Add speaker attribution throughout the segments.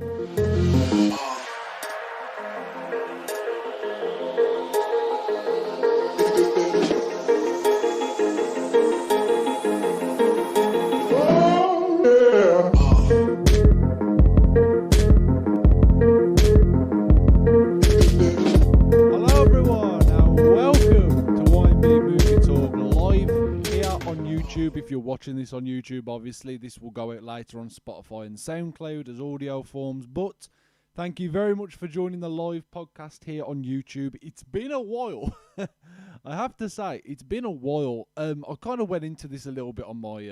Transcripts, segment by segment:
Speaker 1: Hello everyone and welcome to YMB Movie Talk live here on YouTube. If you're watching this on YouTube, obviously this will go out later on Spotify and SoundCloud as audio forms, but thank you very much for joining the live podcast here on YouTube. It's been a while. I have to say, it's been a while. I kind of went into this a little bit on my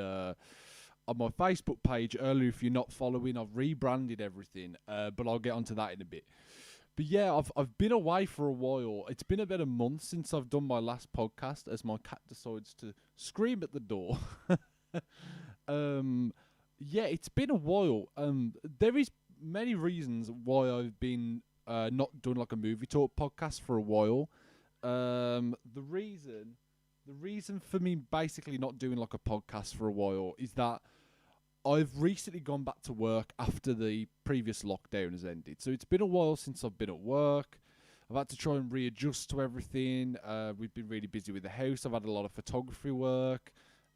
Speaker 1: Facebook page earlier. If you're not following, I've rebranded everything, but I'll get onto that in a bit. But yeah, I've been away for a while. It's been about a month since I've done my last podcast, as my cat decides to scream at the door. Yeah, it's been a while. There is many reasons why I've been not doing like a movie talk podcast for a while. The reason for me basically not doing like a podcast for a while is that I've recently gone back to work after the previous lockdown has ended. So it's been a while since I've been at work. I've had to try and readjust to everything. We've been really busy with the house. I've had a lot of photography work.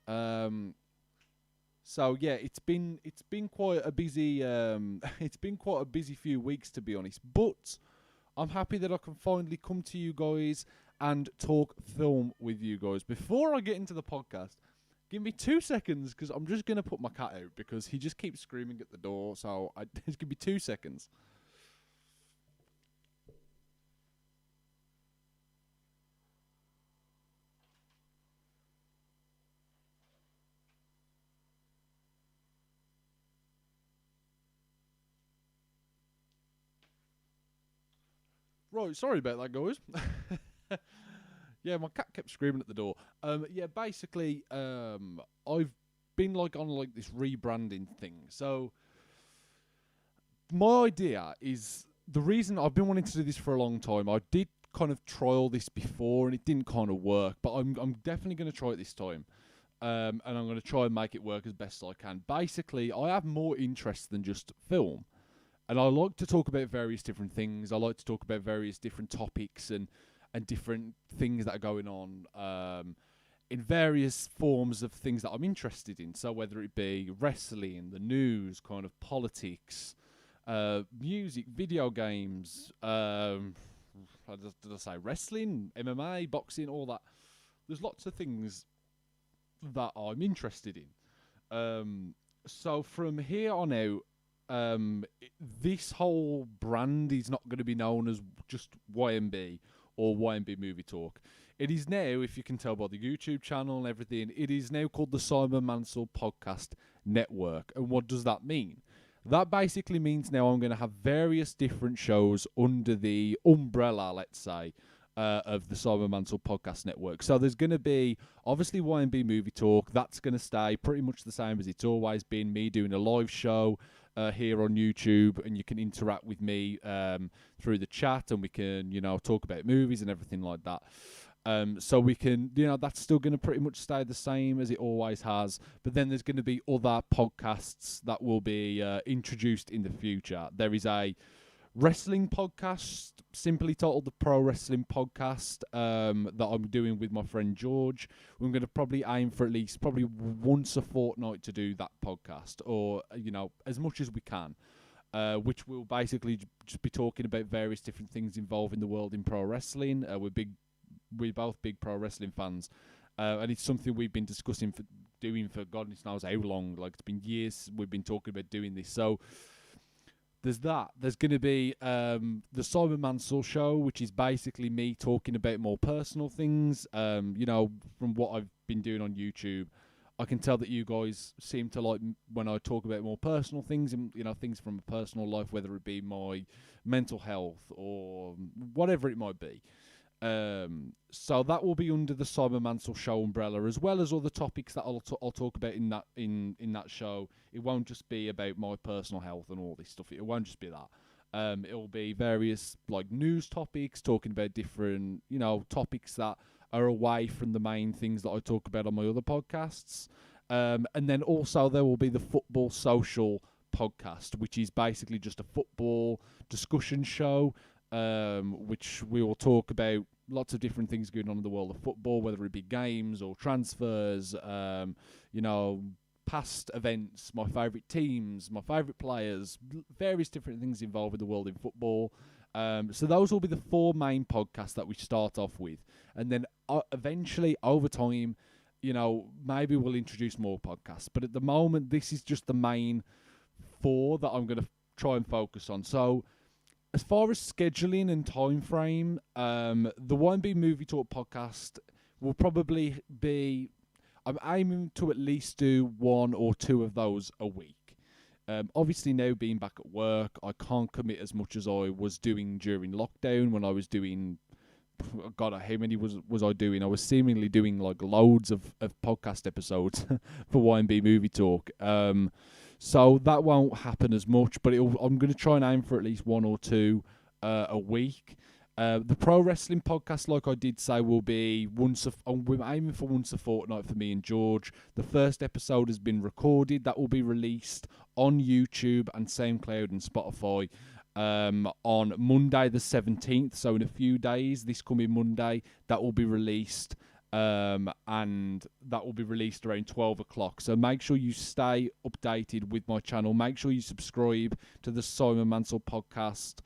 Speaker 1: So yeah, it's been quite a busy few weeks, to be honest. But I'm happy that I can finally come to you guys and talk film with you guys. Before I get into the podcast, give me 2 seconds, because I'm just going to put my cat out because he just keeps screaming at the door. So just give me 2 seconds. Right, sorry about that, guys. Yeah, my cat kept screaming at the door. Yeah, basically, I've been like on like this rebranding thing. So my idea is, the reason I've been wanting to do this for a long time. I did kind of trial this before and it didn't kind of work, but I'm definitely going to try it this time. And I'm going to try and make it work as best I can. Basically, I have more interest than just film. And I like to talk about various different things. I like to talk about various different topics and different things that are going on in various forms of things that I'm interested in. So whether it be wrestling, the news, kind of politics, music, video games, did I say wrestling, MMA, boxing, all that. There's lots of things that I'm interested in. So from here on out, this whole brand is not going to be known as just YMB or YMB Movie Talk. It is now, if you can tell by the YouTube channel and everything, it is now called the Simon Mansell Podcast Network. And what does that mean? That basically means now I'm going to have various different shows under the umbrella, let's say, of the Simon Mansell Podcast Network. So there's going to be, obviously, YMB Movie Talk. That's going to stay pretty much the same as it's always been, me doing a live show here on YouTube, and you can interact with me through the chat, and we can, talk about movies and everything like that. So we can, that's still going to pretty much stay the same as it always has. But then there's going to be other podcasts that will be introduced in the future. There is a wrestling podcast simply titled the Pro Wrestling Podcast that I'm doing with my friend George. We're going to probably aim for at least probably once a fortnight to do that podcast, or as much as we can, which will basically just be talking about various different things involving the world in pro wrestling. We're both big pro wrestling fans, and it's something we've been discussing doing for God knows how long. Like, it's been years we've been talking about doing this. So there's that. There's going to be the Simon Mansell Show, which is basically me talking about more personal things. From what I've been doing on YouTube, I can tell that you guys seem to like when I talk about more personal things, and things from a personal life, whether it be my mental health or whatever it might be. So that will be under the Simon Mansell Show umbrella, as well as other topics that I'll talk about in that show. It won't just be about my personal health and all this stuff. It won't just be that. It will be various like news topics, talking about different topics that are away from the main things that I talk about on my other podcasts. And then also there will be the Football Social Podcast, which is basically just a football discussion show, which we will talk about lots of different things going on in the world of football, whether it be games or transfers, past events, my favourite teams, my favourite players, various different things involved with the world in football. So those will be the 4 main podcasts that we start off with. And then eventually, over time, maybe we'll introduce more podcasts. But at the moment, this is just the main 4 that I'm going to try and focus on. So as far as scheduling and time frame, the YMB Movie Talk podcast will probably be... I'm aiming to at least do 1 or 2 of those a week. Obviously, now being back at work, I can't commit as much as I was doing during lockdown when I was doing... God, how many was I doing? I was seemingly doing like loads of podcast episodes for YMB Movie Talk. So that won't happen as much, but I'm going to try and aim for at least 1 or 2 a week. The pro wrestling podcast, like I did say, will be we're aiming for once a fortnight for me and George. The first episode has been recorded. That will be released on YouTube and SoundCloud and Spotify on Monday the 17th. So in a few days, this coming Monday, that will be released. And that will be released around 12 o'clock. So make sure you stay updated with my channel. Make sure you subscribe to the Simon Mansell Podcast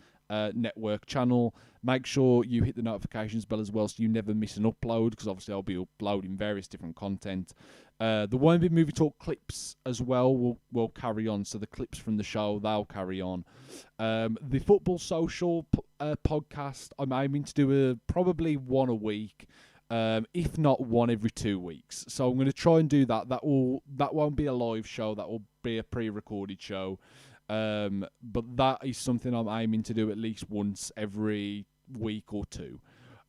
Speaker 1: network channel. Make sure you hit the notifications bell as well so you never miss an upload, because obviously I'll be uploading various different content. The YMB Movie Talk clips as well will carry on. So the clips from the show, they'll carry on. The Football Social podcast, I'm aiming to do probably 1 a week. If not 1 every 2 weeks. So I'm going to try and do that. That won't be a live show. That will be a pre-recorded show. But that is something I'm aiming to do at least once every week or 2.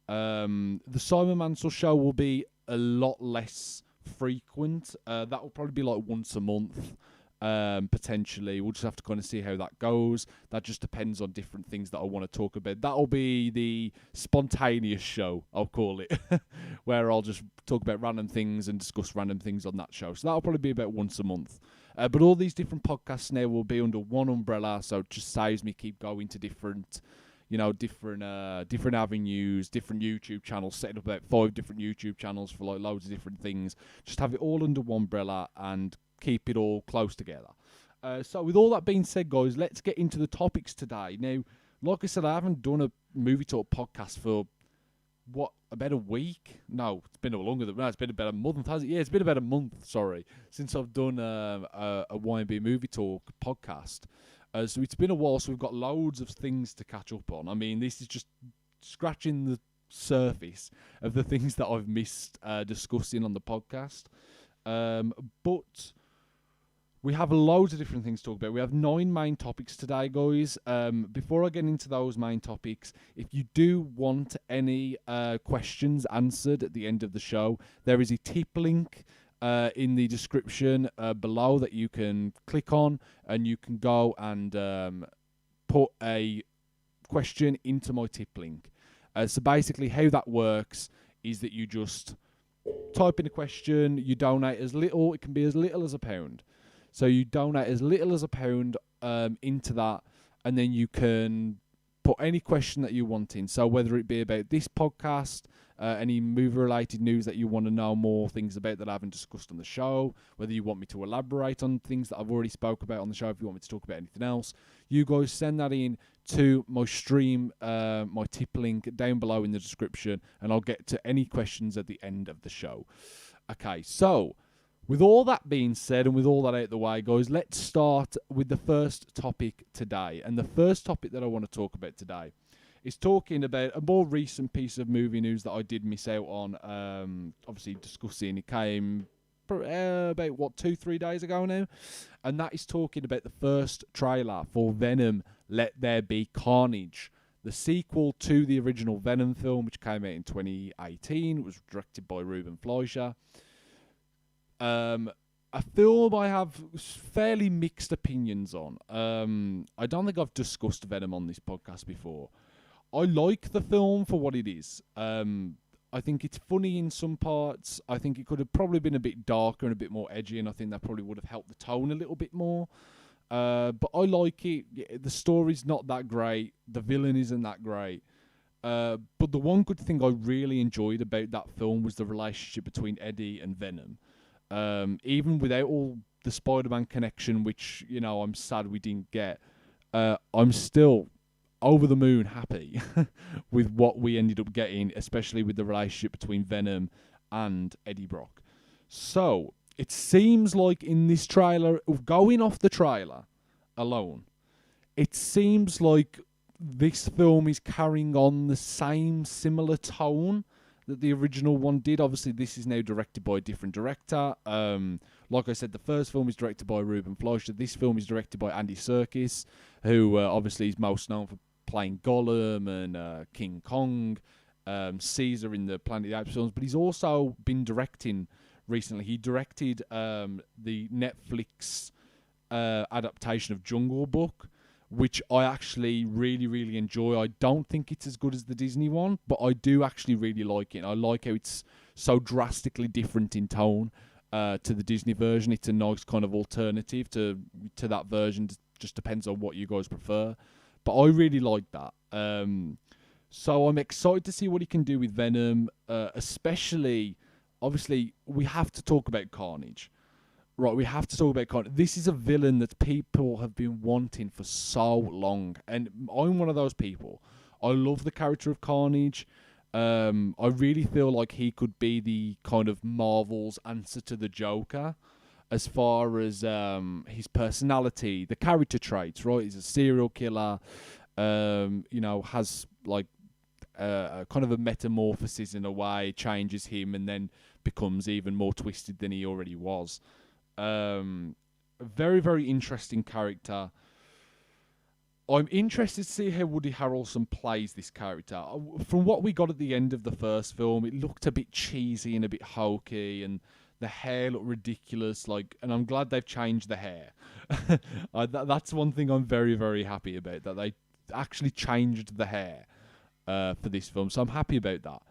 Speaker 1: The Simon Mansell show will be a lot less frequent. That will probably be like once a month. Potentially. We'll just have to kind of see how that goes. That just depends on different things that I want to talk about. That'll be the spontaneous show, I'll call it, where I'll just talk about random things and discuss random things on that show. So that'll probably be about once a month. But all these different podcasts now will be under one umbrella, so it just saves me keep going to different avenues, different YouTube channels, setting up about 5 different YouTube channels for like loads of different things. Just have it all under one umbrella and keep it all close together. So with all that being said, guys, let's get into the topics today. Now, like I said, I haven't done a Movie Talk podcast for, about a week? No, it's been longer than that. It's been about a month, hasn't it? Yeah, it's been about a month, since I've done a YMB Movie Talk podcast. So it's been a while, so we've got loads of things to catch up on. I mean, this is just scratching the surface of the things that I've missed discussing on the podcast. But we have loads of different things to talk about. We have 9 main topics today, guys. Before I get into those main topics, if you do want any questions answered at the end of the show, there is a tip link in the description below that you can click on, and you can go and put a question into my tip link. So basically how that works is that you just type in a question, you donate as little, it can be as little as £1. So you donate as little as £1 into that, and then you can put any question that you want in. So whether it be about this podcast, any movie-related news that you want to know more things about that I haven't discussed on the show, whether you want me to elaborate on things that I've already spoke about on the show, if you want me to talk about anything else, you guys send that in to my stream, my tip link down below in the description, and I'll get to any questions at the end of the show. Okay, so with all that being said and with all that out of the way, guys, let's start with the first topic today. And the first topic that I want to talk about today is talking about a more recent piece of movie news that I did miss out on, obviously discussing. It came about, 2-3 days ago now? And that is talking about the first trailer for Venom, Let There Be Carnage, the sequel to the original Venom film, which came out in 2018. It was directed by Ruben Fleischer. A film I have fairly mixed opinions on. I don't think I've discussed Venom on this podcast before. I like the film for what it is. I think it's funny in some parts. I think it could have probably been a bit darker and a bit more edgy, and I think that probably would have helped the tone a little bit more. But I like it. The story's not that great. The villain isn't that great. But the one good thing I really enjoyed about that film was the relationship between Eddie and Venom. Even without all the Spider-Man connection, which, I'm sad we didn't get, I'm still over the moon happy with what we ended up getting, especially with the relationship between Venom and Eddie Brock. So, it seems like in this trailer, going off the trailer alone, it seems like this film is carrying on the same similar tone that the original one did. Obviously, this is now directed by a different director. Like I said, the first film is directed by Ruben Fleischer. This film is directed by Andy Serkis, who obviously is most known for playing Gollum and King Kong, Caesar in the Planet of the Apes films. But he's also been directing recently. He directed the Netflix adaptation of Jungle Book, which I actually really, really enjoy. I don't think it's as good as the Disney one, but I do actually really like it. I like how it's so drastically different in tone to the Disney version. It's a nice kind of alternative to that version. Just depends on what you guys prefer. But I really like that. So I'm excited to see what he can do with Venom, especially, obviously, we have to talk about Carnage. Right, we have to talk about Carnage. This is a villain that people have been wanting for so long. And I'm one of those people. I love the character of Carnage. I really feel like he could be the kind of Marvel's answer to the Joker as far as his personality, the character traits, right? He's a serial killer, has like kind of a metamorphosis in a way, changes him and then becomes even more twisted than he already was. A very, very interesting character. I'm interested to see how Woody Harrelson plays this character. From what we got at the end of the first film, it looked a bit cheesy and a bit hokey, and the hair looked ridiculous. And I'm glad they've changed the hair. That's one thing I'm very, very happy about, that they actually changed the hair for this film. So I'm happy about that.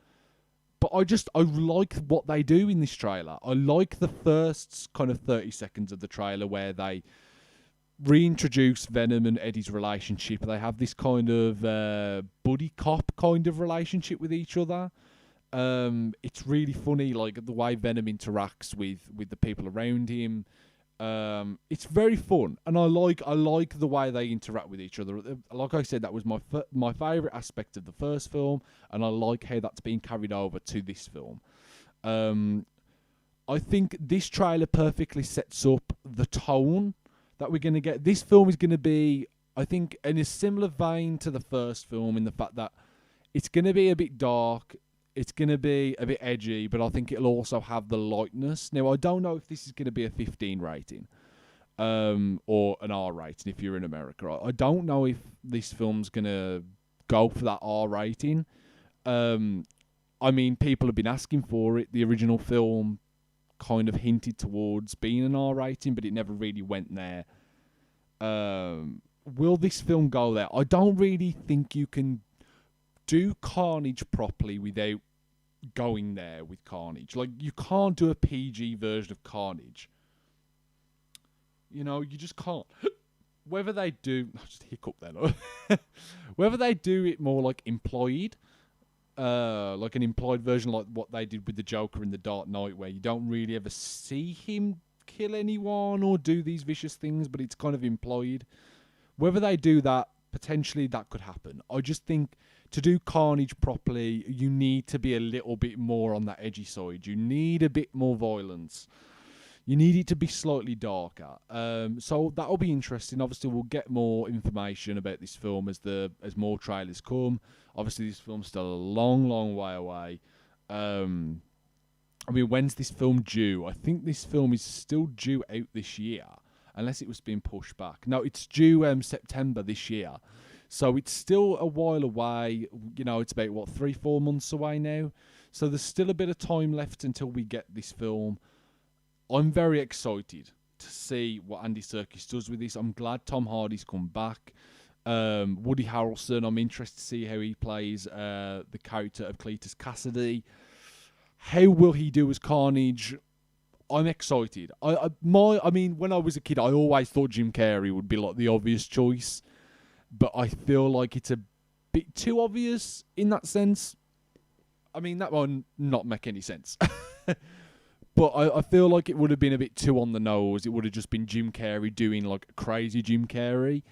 Speaker 1: But I like what they do in this trailer. I like the first kind of 30 seconds of the trailer where they reintroduce Venom and Eddie's relationship. They have this kind of buddy cop kind of relationship with each other. It's really funny, like the way Venom interacts with the people around him. It's very fun, and I like the way they interact with each other. Like I said, that was my favourite aspect of the first film, and I like how that's been carried over to this film. I think this trailer perfectly sets up the tone that we're going to get. This film is going to be, I think, in a similar vein to the first film, in the fact that it's going to be a bit dark. It's going to be a bit edgy, but I think it'll also have the lightness. Now, I don't know if this is going to be a 15 rating or an R rating if you're in America. I don't know if this film's going to go for that R rating. I mean, people have been asking for it. The original film kind of hinted towards being an R rating, but it never really went there. Will this film go there? I don't really think you can do Carnage properly without going there with Carnage. Like, you can't do a PG version of Carnage. You just can't. Whether they do... I just hiccup there. Whether they do it more like employed, like an employed version, like what they did with the Joker in The Dark Knight, where you don't really ever see him kill anyone or do these vicious things, but it's kind of employed. Whether they do that, potentially that could happen. I just think to do Carnage properly, you need to be a little bit more on that edgy side. You need a bit more violence. You need it to be slightly darker. So that'll be interesting. Obviously, we'll get more information about this film as more trailers come. Obviously, this film's still a long, long way away. When's this film due? I think this film is still due out this year, unless it was being pushed back. No, it's due September this year. So it's still a while away. It's about, 3-4 months away now. So there's still a bit of time left until we get this film. I'm very excited to see what Andy Serkis does with this. I'm glad Tom Hardy's come back. Woody Harrelson, I'm interested to see how he plays the character of Cletus Cassidy. How will he do as Carnage? I'm excited. I mean, when I was a kid, I always thought Jim Carrey would be like the obvious choice, but I feel like it's a bit too obvious in that sense. I mean, that one not make any sense. But I feel like it would have been a bit too on the nose. It would have just been Jim Carrey doing like crazy Jim Carrey.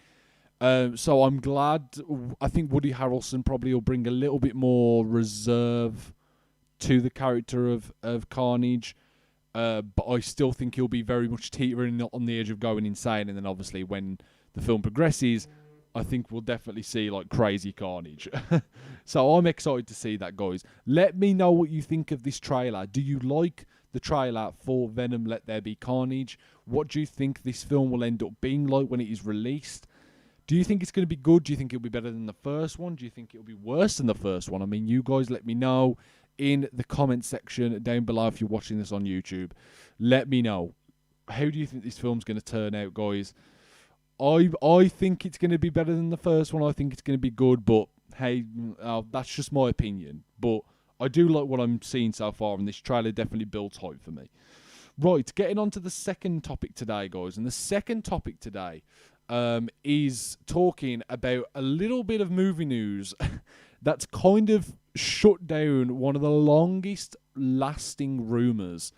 Speaker 1: So I'm glad. I think Woody Harrelson probably will bring a little bit more reserve to the character of Carnage. But I still think he'll be very much teetering on the edge of going insane. And then obviously when the film progresses, I think we'll definitely see like crazy Carnage. So I'm excited to see that, guys. Let me know what you think of this trailer. Do you like the trailer for Venom Let There Be Carnage? What do you think this film will end up being like when it is released? Do you think it's going to be good? Do you think it'll be better than the first one? Do you think it'll be worse than the first one? I mean, you guys let me know in the comment section down below if you're watching this on YouTube. Let me know. How do you think this film's going to turn out, guys? I think it's going to be better than the first one. I think it's going to be good, but hey, that's just my opinion. But I do like what I'm seeing so far, and this trailer definitely builds hype for me. Right, getting on to the second topic today, guys. And the second topic today is talking about a little bit of movie news that's kind of shut down one of the longest lasting rumours.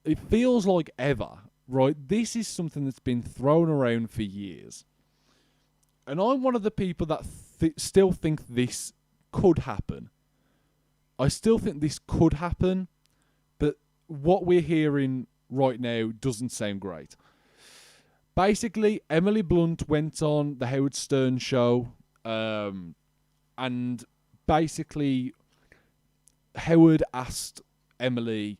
Speaker 1: It feels like ever, right? This is something that's been thrown around for years. And I'm one of the people that still think this could happen. I still think this could happen, but what we're hearing right now doesn't sound great. Basically, Emily Blunt went on the Howard Stern show, and basically Howard asked Emily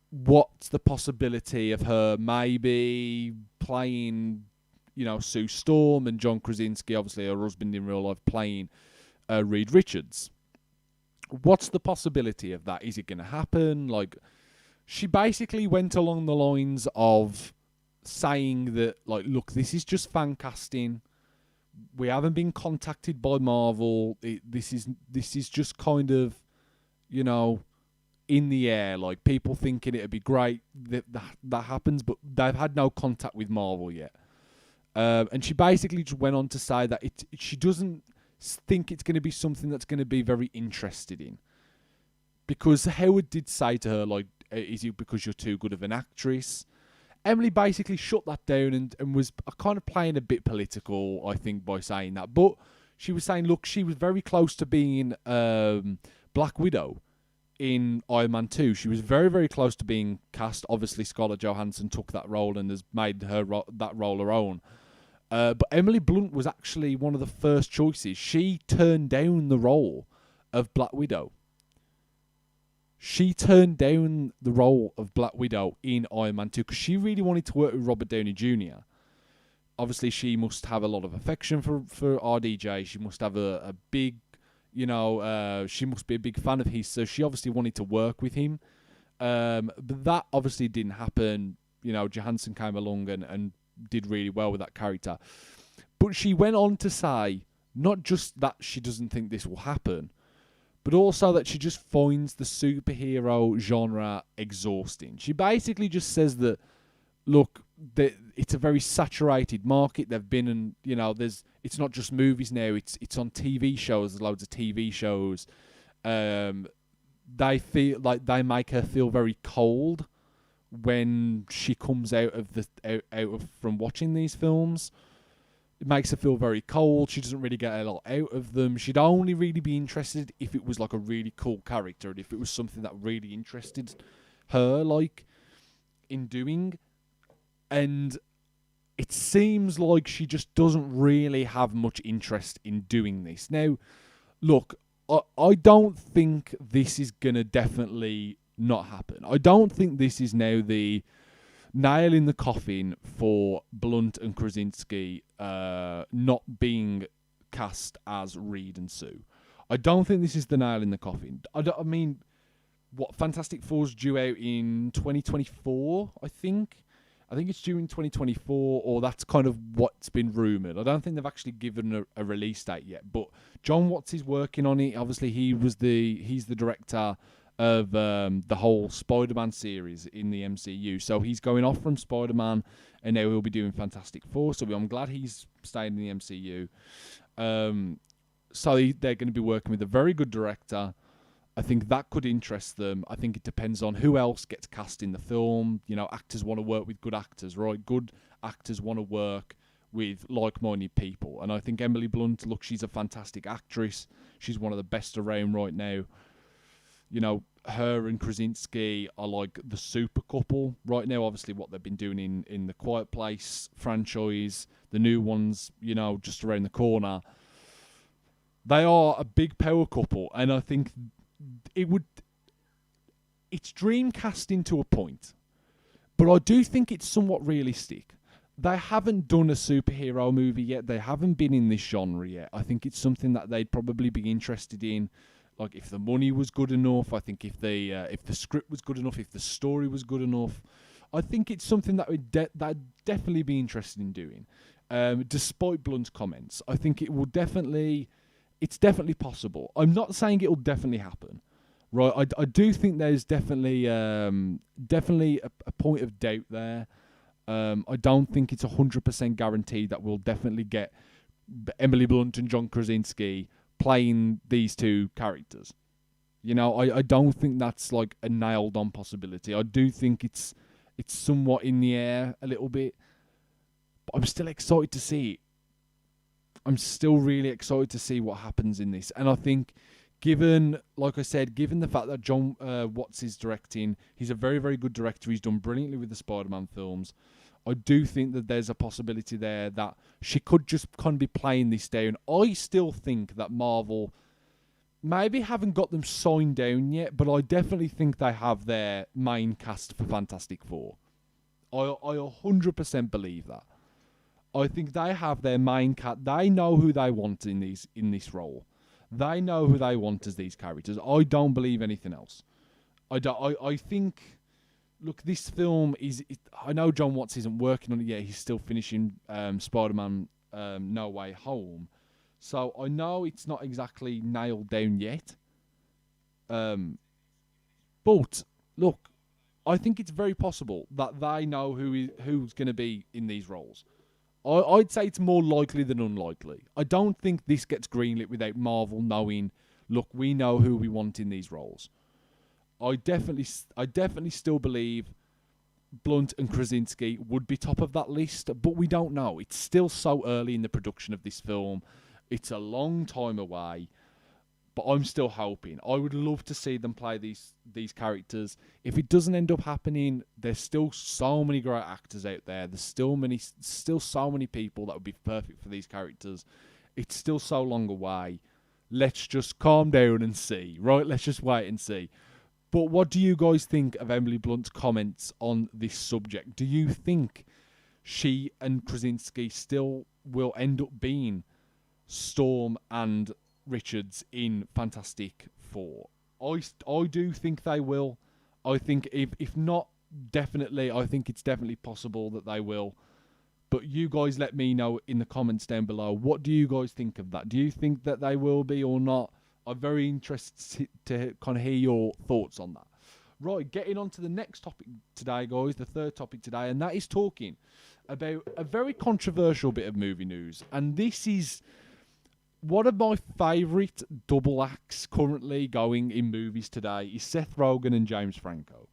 Speaker 1: what's the possibility of her maybe playing, Sue Storm, and John Krasinski, obviously her husband in real life, playing Reed Richards. What's the possibility of that? Is it going to happen? Like, she basically went along the lines of saying that, like, look, this is just fan casting. We haven't been contacted by Marvel. This is just kind of, in the air. Like, people thinking it'd be great that happens, but they've had no contact with Marvel yet. And she basically just went on to say that she doesn't think it's going to be something that's going to be very interested in. Because Howard did say to her, like, is it because you're too good of an actress? Emily basically shut that down and was kind of playing a bit political, I think, by saying that. But she was saying, look, she was very close to being Black Widow in Iron Man 2. She was very, very close to being cast. Obviously, Scarlett Johansson took that role and has made that role her own. But Emily Blunt was actually one of the first choices. She turned down the role of Black Widow. She turned down the role of Black Widow in Iron Man 2 because she really wanted to work with Robert Downey Jr. Obviously, she must have a lot of affection for RDJ. She must have a big, she must be a big fan of his. So she obviously wanted to work with him. But that obviously didn't happen. Johansson came along and did really well with that character. But she went on to say, not just that she doesn't think this will happen, but also that she just finds the superhero genre exhausting. She basically just says that, look, it's a very saturated market. They've been in, it's not just movies now. It's on TV shows. There's loads of TV shows. They feel like they make her feel very cold when she comes out of from watching these films. It makes her feel very cold. She doesn't really get a lot out of them. She'd only really be interested if it was like a really cool character and if it was something that really interested her, like, in doing. And it seems like she just doesn't really have much interest in doing this. Now, look, I don't think this is going to definitely not happen. I don't think this is now the nail in the coffin for Blunt and Krasinski not being cast as Reed and Sue. I don't think this is the nail in the coffin. I mean, what, Fantastic Four's due out in 2024, I think. I think it's due in 2024, or that's kind of what's been rumoured. I don't think they've actually given a release date yet, but John Watts is working on it. Obviously, he's the director of the whole Spider-Man series in the MCU. So he's going off from Spider-Man, and now he'll be doing Fantastic Four. So I'm glad he's staying in the MCU. So they're going to be working with a very good director. I think that could interest them. I think it depends on who else gets cast in the film. You know, actors want to work with good actors, right? Good actors want to work with like-minded people. And I think Emily Blunt, look, she's a fantastic actress. She's one of the best around right now. You know, her and Krasinski are like the super couple right now. Obviously, what they've been doing in the Quiet Place franchise, the new ones, you know, just around the corner. They are a big power couple, and I think it's dream casting to a point, but I do think it's somewhat realistic. They haven't done a superhero movie yet. They haven't been in this genre yet. I think it's something that they'd probably be interested in. Like, if the money was good enough, I think if the script was good enough, if the story was good enough, I think it's something that that'd definitely be interested in doing. Despite Blunt's comments, I think it's definitely possible. I'm not saying it'll definitely happen, right? I do think there's definitely a point of doubt there. I don't think it's 100% guaranteed that we'll definitely get Emily Blunt and John Krasinski playing these two characters. You know, I don't think that's like a nailed on possibility. I do think it's somewhat in the air a little bit, but I'm still excited to see it. I'm still really excited to see what happens in this. And I think, given the fact that John Watts is directing, he's a very, very good director. He's done brilliantly with the Spider-Man films. I do think that there's a possibility there that she could just kind of be playing this down. I still think that Marvel maybe haven't got them signed down yet, but I definitely think they have their main cast for Fantastic Four. I 100% believe that. I think they have their main cast. They know who they want in this role. They know who they want as these characters. I don't believe anything else. I think. Look, this film is. I know John Watts isn't working on it yet. He's still finishing Spider-Man No Way Home. So I know it's not exactly nailed down yet. But look, I think it's very possible that they know who's going to be in these roles. I'd say it's more likely than unlikely. I don't think this gets greenlit without Marvel knowing, look, we know who we want in these roles. I definitely still believe Blunt and Krasinski would be top of that list, but we don't know. It's still so early in the production of this film. It's a long time away, but I'm still hoping. I would love to see them play these characters. If it doesn't end up happening, there's still so many great actors out there. There's still so many people that would be perfect for these characters. It's still so long away. Let's just calm down and see, right? Let's just wait and see. But what do you guys think of Emily Blunt's comments on this subject? Do you think she and Krasinski still will end up being Storm and Richards in Fantastic Four? I do think they will. I think if not, definitely, I think it's definitely possible that they will. But you guys let me know in the comments down below. What do you guys think of that? Do you think that they will be or not? I'm very interested to kind of hear your thoughts on that. Right, getting on to the next topic today, guys, the third topic today, and that is talking about a very controversial bit of movie news. And this is one of my favourite double acts currently going in movies today is Seth Rogen and James Franco.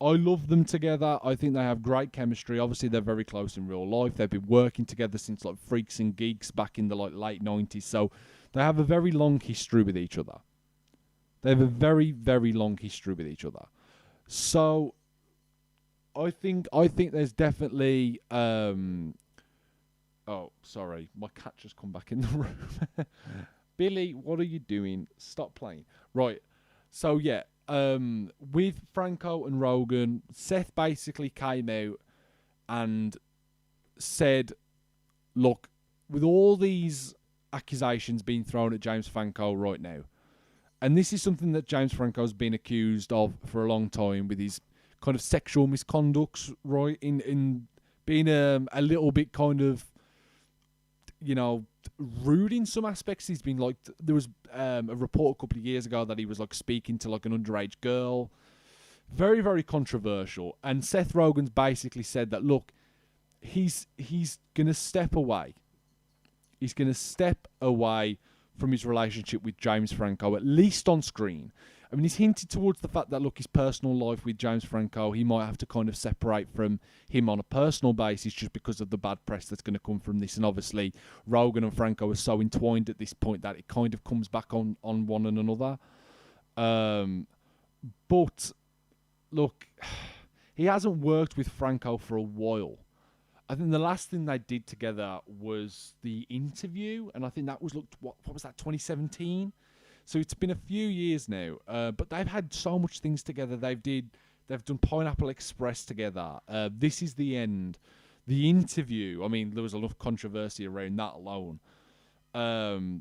Speaker 1: I love them together. I think they have great chemistry. Obviously, they're very close in real life. They've been working together since like Freaks and Geeks back in the late 90s. So they have a very long history with each other. They have a very, very long history with each other. So I think there's definitely oh, sorry, my cat just come back in the room. Billy, what are you doing? Stop playing. Right. So yeah, with Franco and Rogen, Seth basically came out and said, look, with all these accusations being thrown at James Franco right now, and this is something that James Franco's been accused of for a long time with his kind of sexual misconducts, right, in being a little bit kind of, you know, rude in some aspects. He's been like, there was a report a couple of years ago that he was like speaking to like an underage girl. Very, very controversial. And Seth Rogen's basically said that, look, he's gonna step away. He's gonna step away from his relationship with James Franco, at least on screen. I mean, he's hinted towards the fact that, look, his personal life with James Franco, he might have to kind of separate from him on a personal basis just because of the bad press that's going to come from this. And obviously, Rogen and Franco are so entwined at this point that it kind of comes back on one and another. But, look, he hasn't worked with Franco for a while. I think the last thing they did together was The Interview, and I think that was, what was that, 2017? So it's been a few years now, but they've had so much things together. They've done Pineapple Express together. This Is the End, The Interview. I mean, there was a lot of controversy around that alone.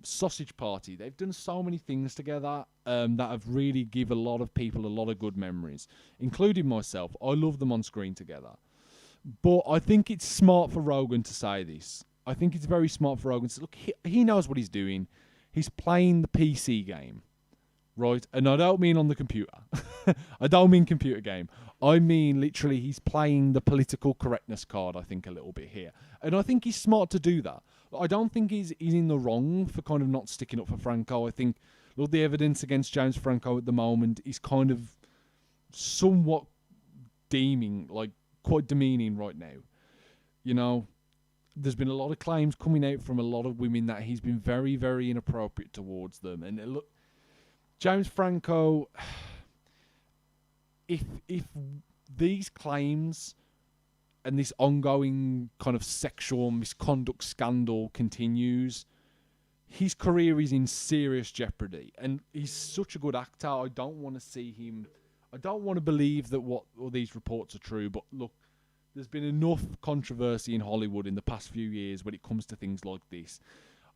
Speaker 1: Sausage Party. They've done so many things together that have really give a lot of people a lot of good memories, including myself. I love them on screen together. But I think it's smart for Rogen to say this. I think it's very smart for Rogen to say, look, he knows what he's doing. He's playing the PC game, right? And I don't mean on the computer. I don't mean computer game. I mean literally he's playing the political correctness card, I think, a little bit here. And I think he's smart to do that. I don't think he's in the wrong for kind of not sticking up for Franco. I think, look, the evidence against James Franco at the moment is kind of somewhat quite demeaning right now. You know? There's been a lot of claims coming out from a lot of women that he's been very, very inappropriate towards them. And look, James Franco, if these claims and this ongoing kind of sexual misconduct scandal continues, his career is in serious jeopardy. And he's such a good actor. I don't want to see him. I don't want to believe that all these reports are true. But look, there's been enough controversy in Hollywood in the past few years when it comes to things like this.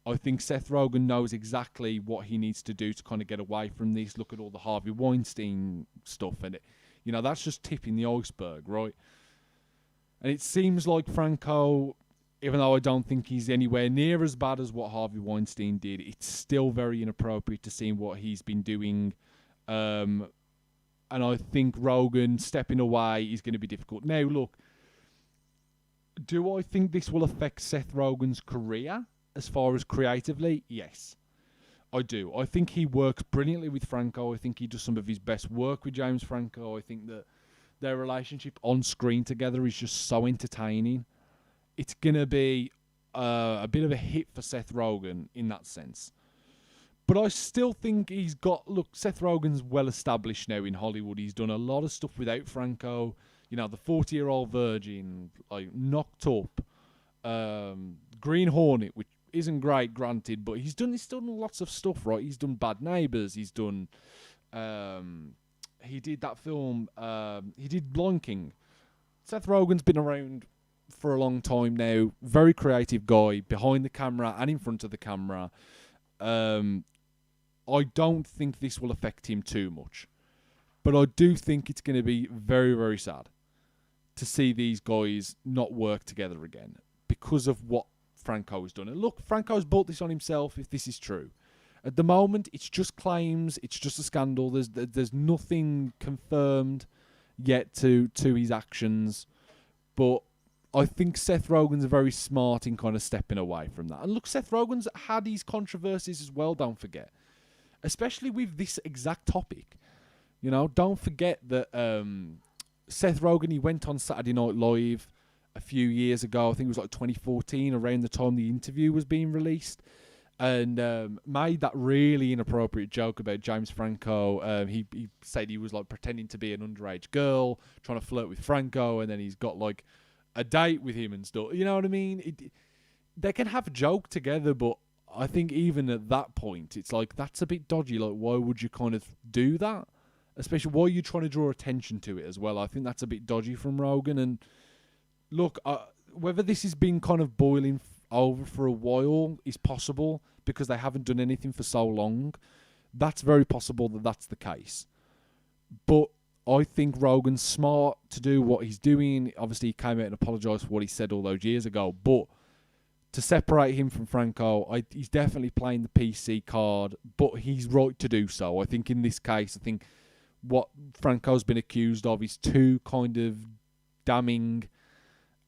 Speaker 1: I think Seth Rogen knows exactly what he needs to do to kind of get away from this. Look at all the Harvey Weinstein stuff, and that's just tipping the iceberg, right? And it seems like Franco, even though I don't think he's anywhere near as bad as what Harvey Weinstein did, it's still very inappropriate to see what he's been doing. And I think Rogen stepping away is going to be difficult. Now, look, do I think this will affect Seth Rogen's career as far as creatively? Yes, I do. I think he works brilliantly with Franco. I think he does some of his best work with James Franco. I think that their relationship on screen together is just so entertaining. It's going to be a bit of a hit for Seth Rogen in that sense. But I still think Seth Rogen's well established now in Hollywood. He's done a lot of stuff without Franco. You know, The 40-Year-Old Virgin, like Knocked Up, Green Hornet, which isn't great, granted, but he's done lots of stuff, right? He's done Bad Neighbours. He's done, he did that film. He did Lion King. Seth Rogen's been around for a long time now. Very creative guy, behind the camera and in front of the camera. I don't think this will affect him too much, but I do think it's going to be very, very sad to see these guys not work together again because of what Franco has done. And look, Franco's brought this on himself if this is true. At the moment, it's just claims, it's just a scandal. There's nothing confirmed yet to his actions. But I think Seth Rogen's very smart in kind of stepping away from that. And look, Seth Rogen's had his controversies as well, don't forget. Especially with this exact topic. You know, don't forget that Seth Rogen, he went on Saturday Night Live a few years ago. I think it was like 2014, around the time The Interview was being released. And made that really inappropriate joke about James Franco. He said he was like pretending to be an underage girl, trying to flirt with Franco, and then he's got like a date with him and stuff. You know what I mean? They can have a joke together, but I think even at that point, it's like, that's a bit dodgy. Like, why would you kind of do that? Especially, why are you trying to draw attention to it as well? I think that's a bit dodgy from Rogen. And look, whether this has been kind of boiling over for a while is possible because they haven't done anything for so long. That's very possible that that's the case. But I think Rogen's smart to do what he's doing. Obviously, he came out and apologised for what he said all those years ago. But to separate him from Franco, he's definitely playing the PC card, but he's right to do so. I think in this case, I think what Franco's been accused of is too kind of damning,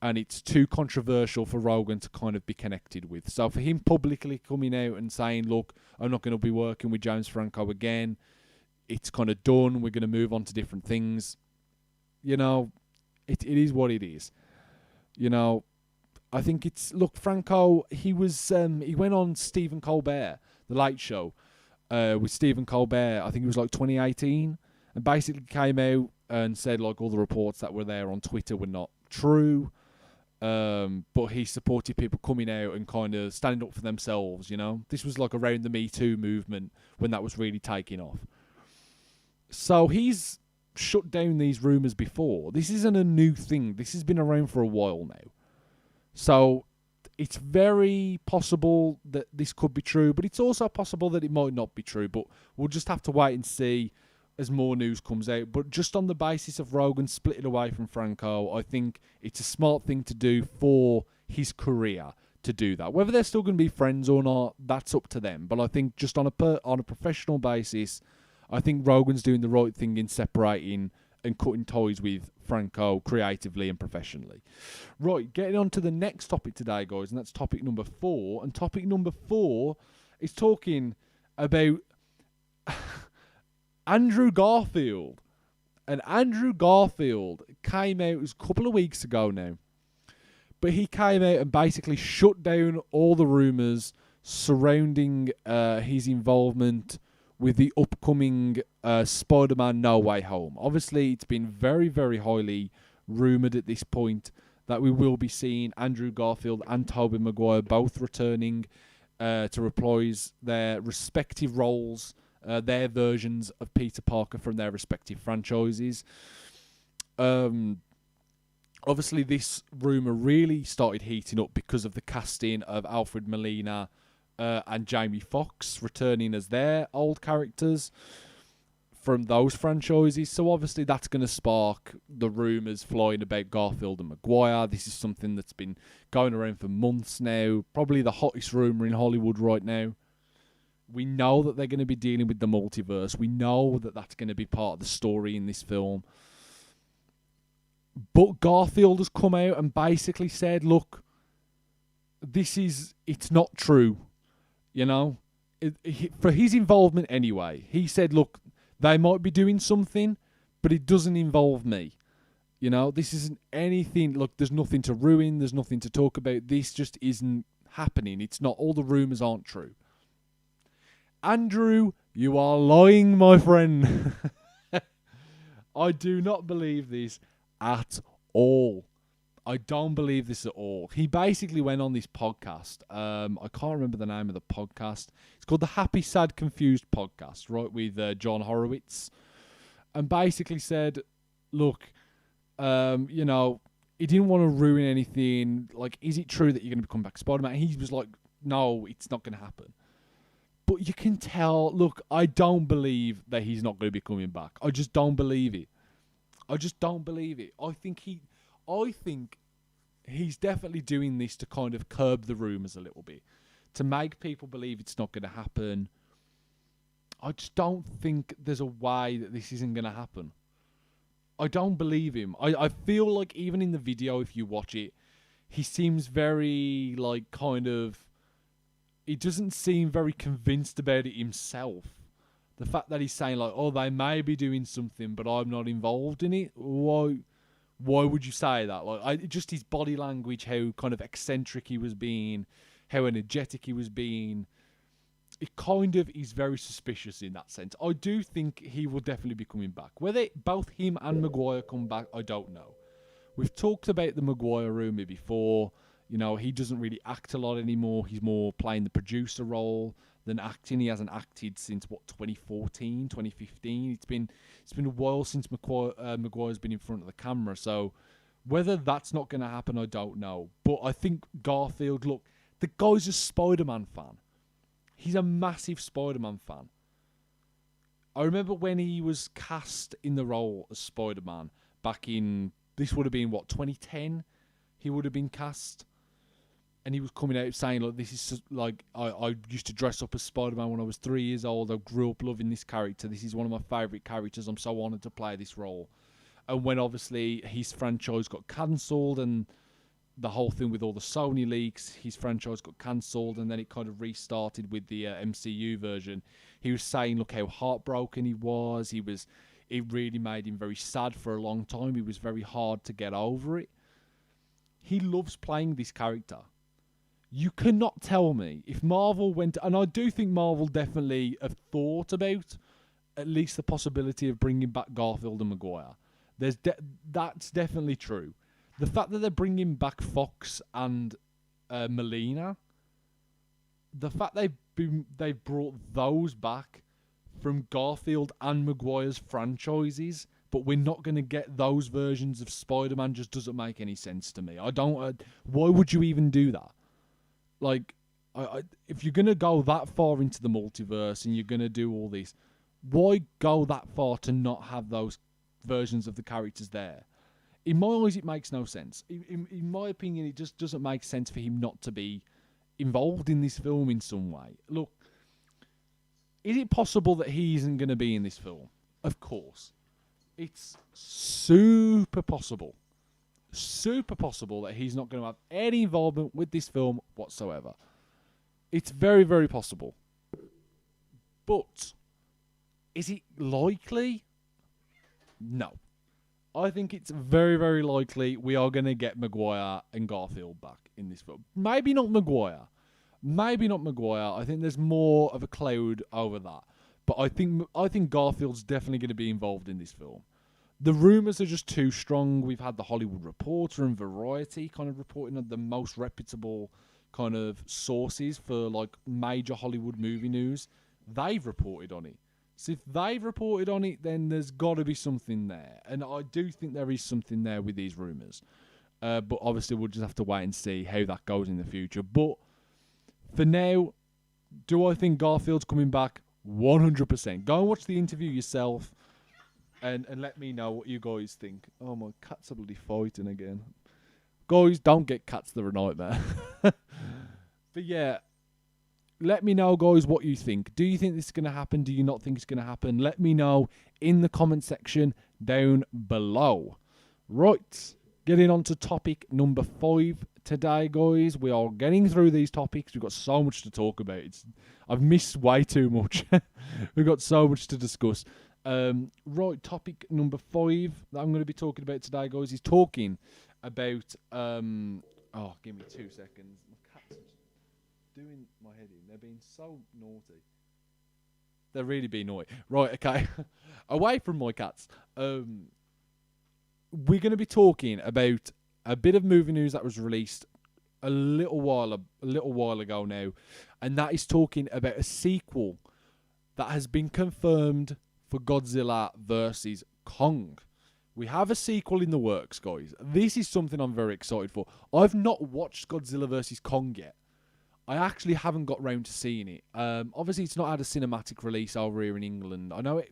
Speaker 1: and it's too controversial for Rogan to kind of be connected with. So for him publicly coming out and saying, look, I'm not going to be working with James Franco again, it's kind of done, we're going to move on to different things. You know, it is what it is. You know, I think it's... Look, Franco, he went on Stephen Colbert, The Late Show, with Stephen Colbert, I think it was like 2018, and basically came out and said like all the reports that were there on Twitter were not true. But he supported people coming out and kind of standing up for themselves, you know. This was like around the Me Too movement when that was really taking off. So he's shut down these rumours before. This isn't a new thing. This has been around for a while now. So it's very possible that this could be true, but it's also possible that it might not be true. But we'll just have to wait and see as more news comes out. But just on the basis of Rogan splitting away from Franco, I think it's a smart thing to do for his career to do that. Whether they're still going to be friends or not, that's up to them. But I think just on a professional basis, I think Rogan's doing the right thing in separating and cutting ties with Franco creatively and professionally. Right, getting on to the next topic today, guys, and that's topic number 4. And topic number 4 is talking about Andrew Garfield. And Andrew Garfield came out, it was a couple of weeks ago now, but he came out and basically shut down all the rumours surrounding his involvement with the upcoming Spider-Man No Way Home. Obviously, it's been very, very highly rumoured at this point that we will be seeing Andrew Garfield and Tobey Maguire both returning to reprise their respective roles, their versions of Peter Parker from their respective franchises. Obviously, this rumour really started heating up because of the casting of Alfred Molina and Jamie Foxx returning as their old characters from those franchises. So obviously that's going to spark the rumours flying about Garfield and Maguire. This is something that's been going around for months now. Probably the hottest rumour in Hollywood right now. We know that they're going to be dealing with the multiverse. We know that that's going to be part of the story in this film. But Garfield has come out and basically said, look, it's not true. You know, for his involvement anyway, he said, look, they might be doing something, but it doesn't involve me. You know, this isn't anything. Look, there's nothing to ruin. There's nothing to talk about. This just isn't happening. It's not, all the rumours aren't true. Andrew, you are lying, my friend. I do not believe this at all. I don't believe this at all. He basically went on this podcast. I can't remember the name of the podcast. It's called the Happy, Sad, Confused podcast, right, with John Horowitz. And basically said, look, you know, he didn't want to ruin anything. Like, is it true that you're going to become back Spider-Man? He was like, no, it's not going to happen. But you can tell, look, I don't believe that he's not going to be coming back. I just don't believe it. I just don't believe it. I think he's definitely doing this to kind of curb the rumours a little bit, to make people believe it's not going to happen. I just don't think there's a way that this isn't going to happen. I don't believe him. I feel like even in the video, if you watch it, he seems very, like, kind of... He doesn't seem very convinced about it himself. The fact that he's saying, like, oh, they may be doing something, but I'm not involved in it. Why would you say that? Like, just his body language, how kind of eccentric he was being, how energetic he was being. It kind of is very suspicious in that sense. I do think he will definitely be coming back. Whether both him and Maguire come back, I don't know. We've talked about the Maguire rumour before. You know, he doesn't really act a lot anymore. He's more playing the producer role than acting. He hasn't acted since, 2014, 2015. It's been a while since Maguire's been in front of the camera. So whether that's not going to happen, I don't know. But I think Garfield, look, the guy's a Spider-Man fan. He's a massive Spider-Man fan. I remember when he was cast in the role as Spider-Man back in, this would have been, 2010? He would have been cast. and he was coming out saying, "Look, this is like I used to dress up as Spider-Man when I was 3 years old. I grew up loving this character. This is one of my favourite characters. I'm so honoured to play this role." And when obviously his franchise got cancelled and the whole thing with all the Sony leaks, his franchise got cancelled and then it kind of restarted with the MCU version. He was saying, look how heartbroken he was. It really made him very sad for a long time. It was very hard to get over it. He loves playing this character. You cannot tell me if Marvel went, and I do think Marvel definitely have thought about at least the possibility of bringing back Garfield and Maguire. That's definitely true. The fact that they're bringing back Fox and Melina, the fact they've brought those back from Garfield and Maguire's franchises, but we're not going to get those versions of Spider-Man just doesn't make any sense to me. Why would you even do that? Like, if you're going to go that far into the multiverse and you're going to do all this, why go that far to not have those versions of the characters there? In my eyes, it makes no sense. In my opinion, it just doesn't make sense for him not to be involved in this film in some way. Look, is it possible that he isn't going to be in this film? Of course. It's super possible. Super possible that he's not going to have any involvement with this film whatsoever. It's very, very possible. But is it likely? No. I think it's very, very likely we are going to get Maguire and Garfield back in this film. Maybe not Maguire. I think there's more of a cloud over that. But I think Garfield's definitely going to be involved in this film. The rumours are just too strong. We've had the Hollywood Reporter and Variety kind of reporting on the most reputable kind of sources for like major Hollywood movie news. They've reported on it. So if they've reported on it, then there's got to be something there. And I do think there is something there with these rumours. But obviously we'll just have to wait and see how that goes in the future. But for now, do I think Garfield's coming back? 100%. Go and watch the interview yourself and let me know what you guys think. Oh, my cats are bloody fighting again. Guys, don't get cats, they're a nightmare. But yeah, let me know, guys, what you think. Do you think this is going to happen? Do you not think it's going to happen? Let me know in the comment section down below. Right, getting on to topic number 5 today, guys. We are getting through these topics. We've got so much to talk about. I've missed way too much. We've got so much to discuss. Right, topic number 5 that I'm going to be talking about today, guys, is talking about... oh, give me 2 seconds. My cats are doing my head in. They're being so naughty. They're really being naughty. Right, okay. Away from my cats. We're going to be talking about a bit of movie news that was released a little while ago now, and that is talking about a sequel that has been confirmed for Godzilla vs. Kong. We have a sequel in the works, guys. This is something I'm very excited for. I've not watched Godzilla vs. Kong yet. I actually haven't got round to seeing it. Obviously, it's not had a cinematic release over here in England. I'm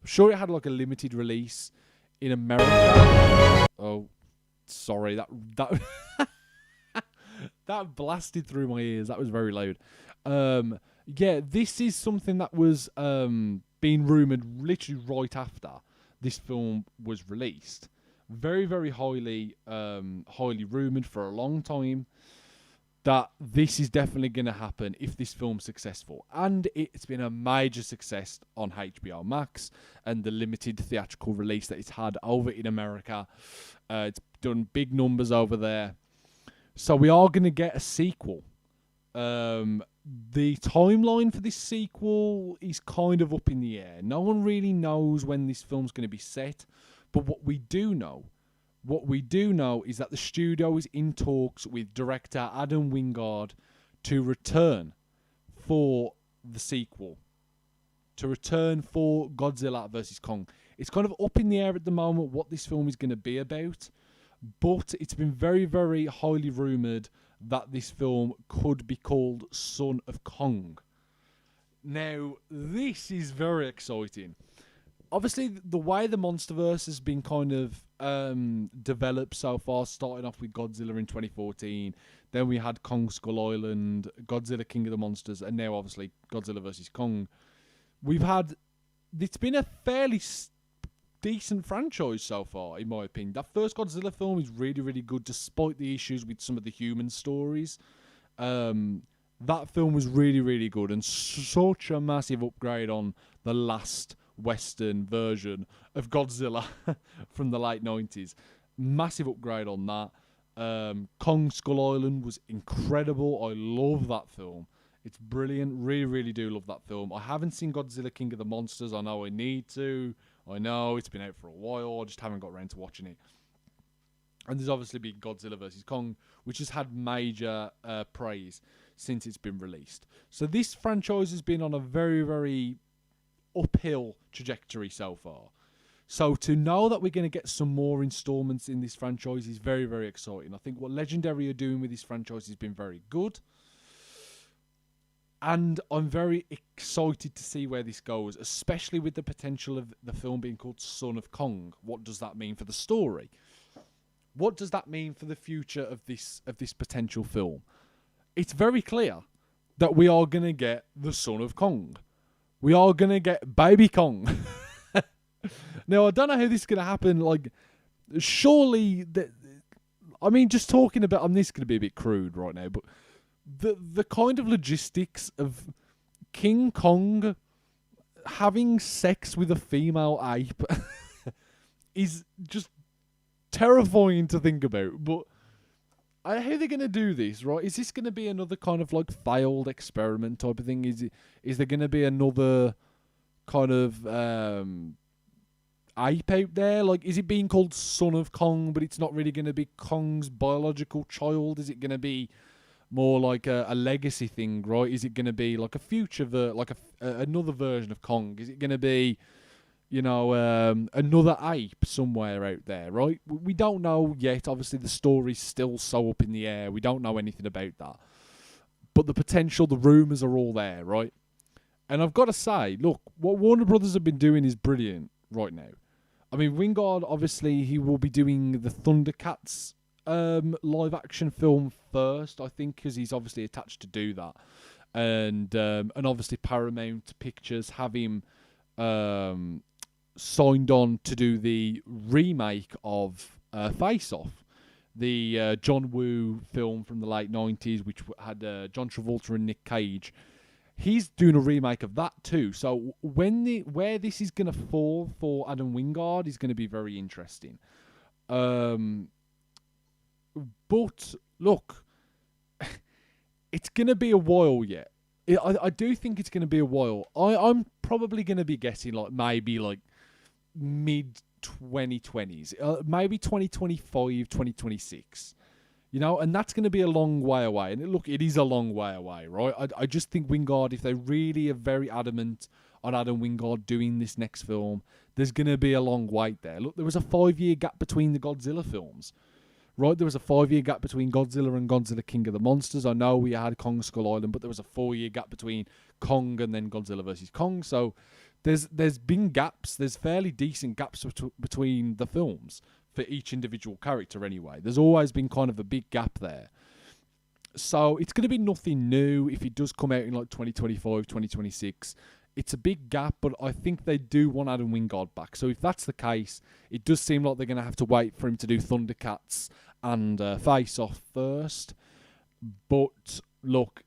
Speaker 1: sure it had like a limited release in America. Oh, sorry, that that blasted through my ears. That was very loud. Yeah, this is something that was being rumoured literally right after this film was released. Very, very highly rumoured for a long time that this is definitely going to happen if this film's successful. And it's been a major success on HBO Max and the limited theatrical release that it's had over in America. It's done big numbers over there. So we are going to get a sequel. The timeline for this sequel is kind of up in the air. No one really knows when this film's going to be set. But what we do know is that the studio is in talks with director Adam Wingard to return for the sequel. To return for Godzilla vs. Kong. It's kind of up in the air at the moment what this film is going to be about. But it's been very, very highly rumoured that this film could be called Son of Kong. Now, this is very exciting. Obviously, the way the MonsterVerse has been kind of developed so far, starting off with Godzilla in 2014, Then we had Kong Skull Island, Godzilla King of the Monsters, and now obviously Godzilla vs. Kong. It's been a fairly decent franchise so far, in my opinion. That first Godzilla film is really, really good, despite the issues with some of the human stories. That film was really, really good, and such a massive upgrade on the last Western version of Godzilla from the late 90s. Massive upgrade on that. Kong Skull Island was incredible. I love that film. It's brilliant. Really, really do love that film. I haven't seen Godzilla King of the Monsters. I know I need to. I know it's been out for a while. I just haven't got around to watching it. And there's obviously been Godzilla vs. Kong, which has had major praise since it's been released. So this franchise has been on a very, very uphill trajectory so far. So to know that we're going to get some more installments in this franchise is very, very exciting. I think what Legendary are doing with this franchise has been very good. And I'm very excited to see where this goes, especially with the potential of the film being called Son of Kong. What does that mean for the story? What does that mean for the future of this potential film? It's very clear that we are going to get the Son of Kong. We are going to get Baby Kong. Now, I don't know how this is going to happen. Like, surely, just talking about, this is going to be a bit crude right now, but the kind of logistics of King Kong having sex with a female ape is just terrifying to think about. But how are they going to do this, right? Is this going to be another kind of like failed experiment type of thing? Is there going to be another kind of ape out there? Like, is it being called Son of Kong, but it's not really going to be Kong's biological child? Is it going to be more like a legacy thing, right? Is it going to be like a future, another version of Kong? Is it going to be, another ape somewhere out there, right? We don't know yet. Obviously, the story's still so up in the air. We don't know anything about that. But the potential, the rumours are all there, right? And I've got to say, look, what Warner Brothers have been doing is brilliant right now. I mean, Wingard, obviously, he will be doing the Thundercats live action film first, I think, because he's obviously attached to do that. And obviously Paramount Pictures have him signed on to do the remake of Face Off, the John Woo film from the late 90s, which had John Travolta and Nick Cage. He's doing a remake of that too. So where this is going to fall for Adam Wingard is going to be very interesting. But look, it's going to be a while yet. I do think it's going to be a while. I'm probably going to be guessing maybe mid 2020s, maybe 2025, 2026. And that's going to be a long way away. And look, it is a long way away, right? I just think Wingard, if they really are very adamant on Adam Wingard doing this next film, there's going to be a long wait there. Look, there was a 5-year gap between the Godzilla films. Right, there was a 5-year gap between Godzilla and Godzilla King of the Monsters. I know we had Kong Skull Island, but there was a 4-year gap between Kong and then Godzilla vs. Kong. So there's been gaps. There's fairly decent gaps between the films for each individual character anyway. There's always been kind of a big gap there. So it's going to be nothing new if it does come out in 2025, 2026. It's a big gap, but I think they do want Adam Wingard back. So if that's the case, it does seem like they're going to have to wait for him to do Thundercats and Face Off first. But look,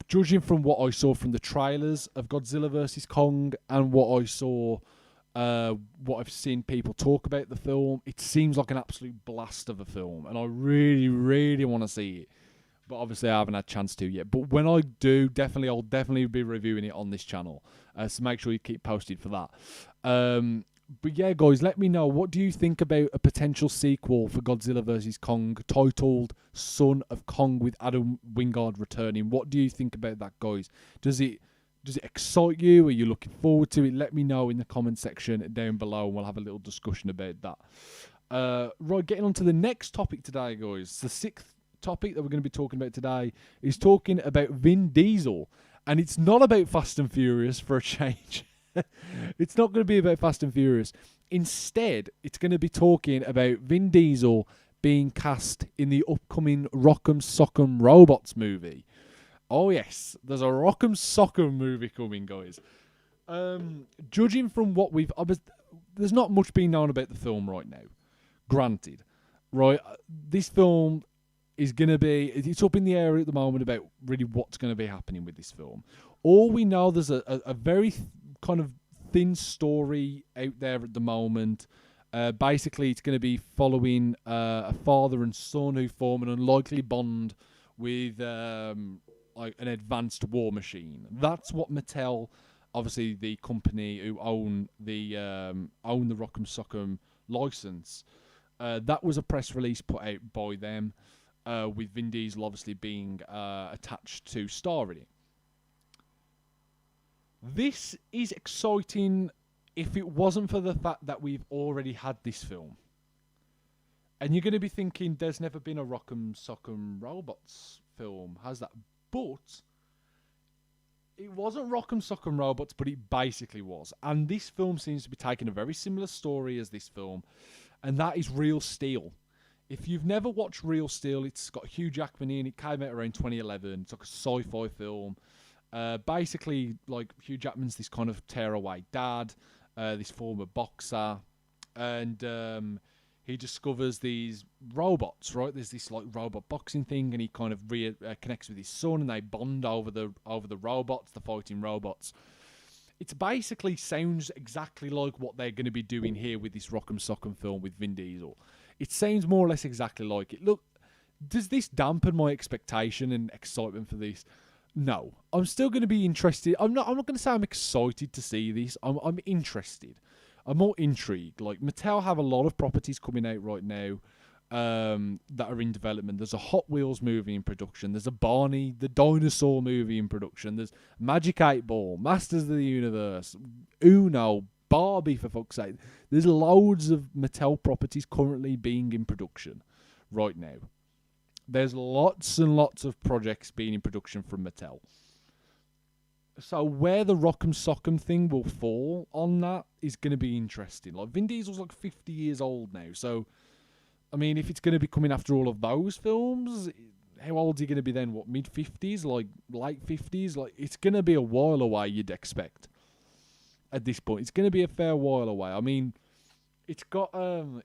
Speaker 1: judging from what I saw from the trailers of Godzilla vs. Kong and what I saw, what I've seen people talk about the film, it seems like an absolute blast of a film. And I really, really want to see it. But obviously I haven't had a chance to yet. But when I do, I'll definitely be reviewing it on this channel. So make sure you keep posted for that. But yeah, guys, let me know. What do you think about a potential sequel for Godzilla vs. Kong titled Son of Kong with Adam Wingard returning? What do you think about that, guys? Does it excite you? Are you looking forward to it? Let me know in the comment section down below and we'll have a little discussion about that. Right, getting on to the next topic today, guys. The 6th topic that we're going to be talking about today is talking about Vin Diesel, and it's not about Fast and Furious for a change. It's not going to be about Fast and Furious. Instead, it's going to be talking about Vin Diesel being cast in the upcoming Rock'em Sock'em Robots movie. Oh yes, there's a Rock'em Sock'em movie coming, guys. Judging from what there's not much being known about the film right now. Granted, right, this film is going to be, it's up in the air at the moment about really what's going to be happening with this film. All we know, there's a very kind of thin story out there at the moment. Basically, it's going to be following a father and son who form an unlikely bond with like an advanced war machine. That's what Mattel, obviously the company who own the Rock'em Sock'em license, that was a press release put out by them, with Vin Diesel obviously being attached to star in it. This is exciting if it wasn't for the fact that we've already had this film. And you're going to be thinking, there's never been a Rock'em Sock'em Robots film, has that? But it wasn't Rock'em Sock'em Robots, but it basically was. And this film seems to be taking a very similar story as this film, and that is Real Steel. If you've never watched Real Steel, it's got Hugh Jackman in. It came out around 2011. It's like a sci-fi film. Basically, like, Hugh Jackman's this kind of tearaway dad, this former boxer, and he discovers these robots, right? There's this like robot boxing thing, and he kind of connects with his son, and they bond over the robots, the fighting robots. It basically sounds exactly like what they're going to be doing here with this Rock'em Sock'em film with Vin Diesel. It sounds more or less exactly like it. Look, does this dampen my expectation and excitement for this? No, I'm still going to be interested. I'm not going to say I'm excited to see this. I'm interested. I'm more intrigued. Like, Mattel have a lot of properties coming out right now that are in development. There's a Hot Wheels movie in production. There's a Barney the Dinosaur movie in production. There's Magic 8 Ball, Masters of the Universe, Uno, Barbie, for fuck's sake. There's loads of Mattel properties currently being in production right now. There's lots and lots of projects being in production from Mattel. So where the Rock'em Sock'em thing will fall on that is going to be interesting. Like, Vin Diesel's like 50 years old now. So, I mean, if it's going to be coming after all of those films, how old is he going to be then? What, mid-50s? Like, late 50s? Like, it's going to be a while away, you'd expect. At this point, it's going to be a fair while away. I mean, it's got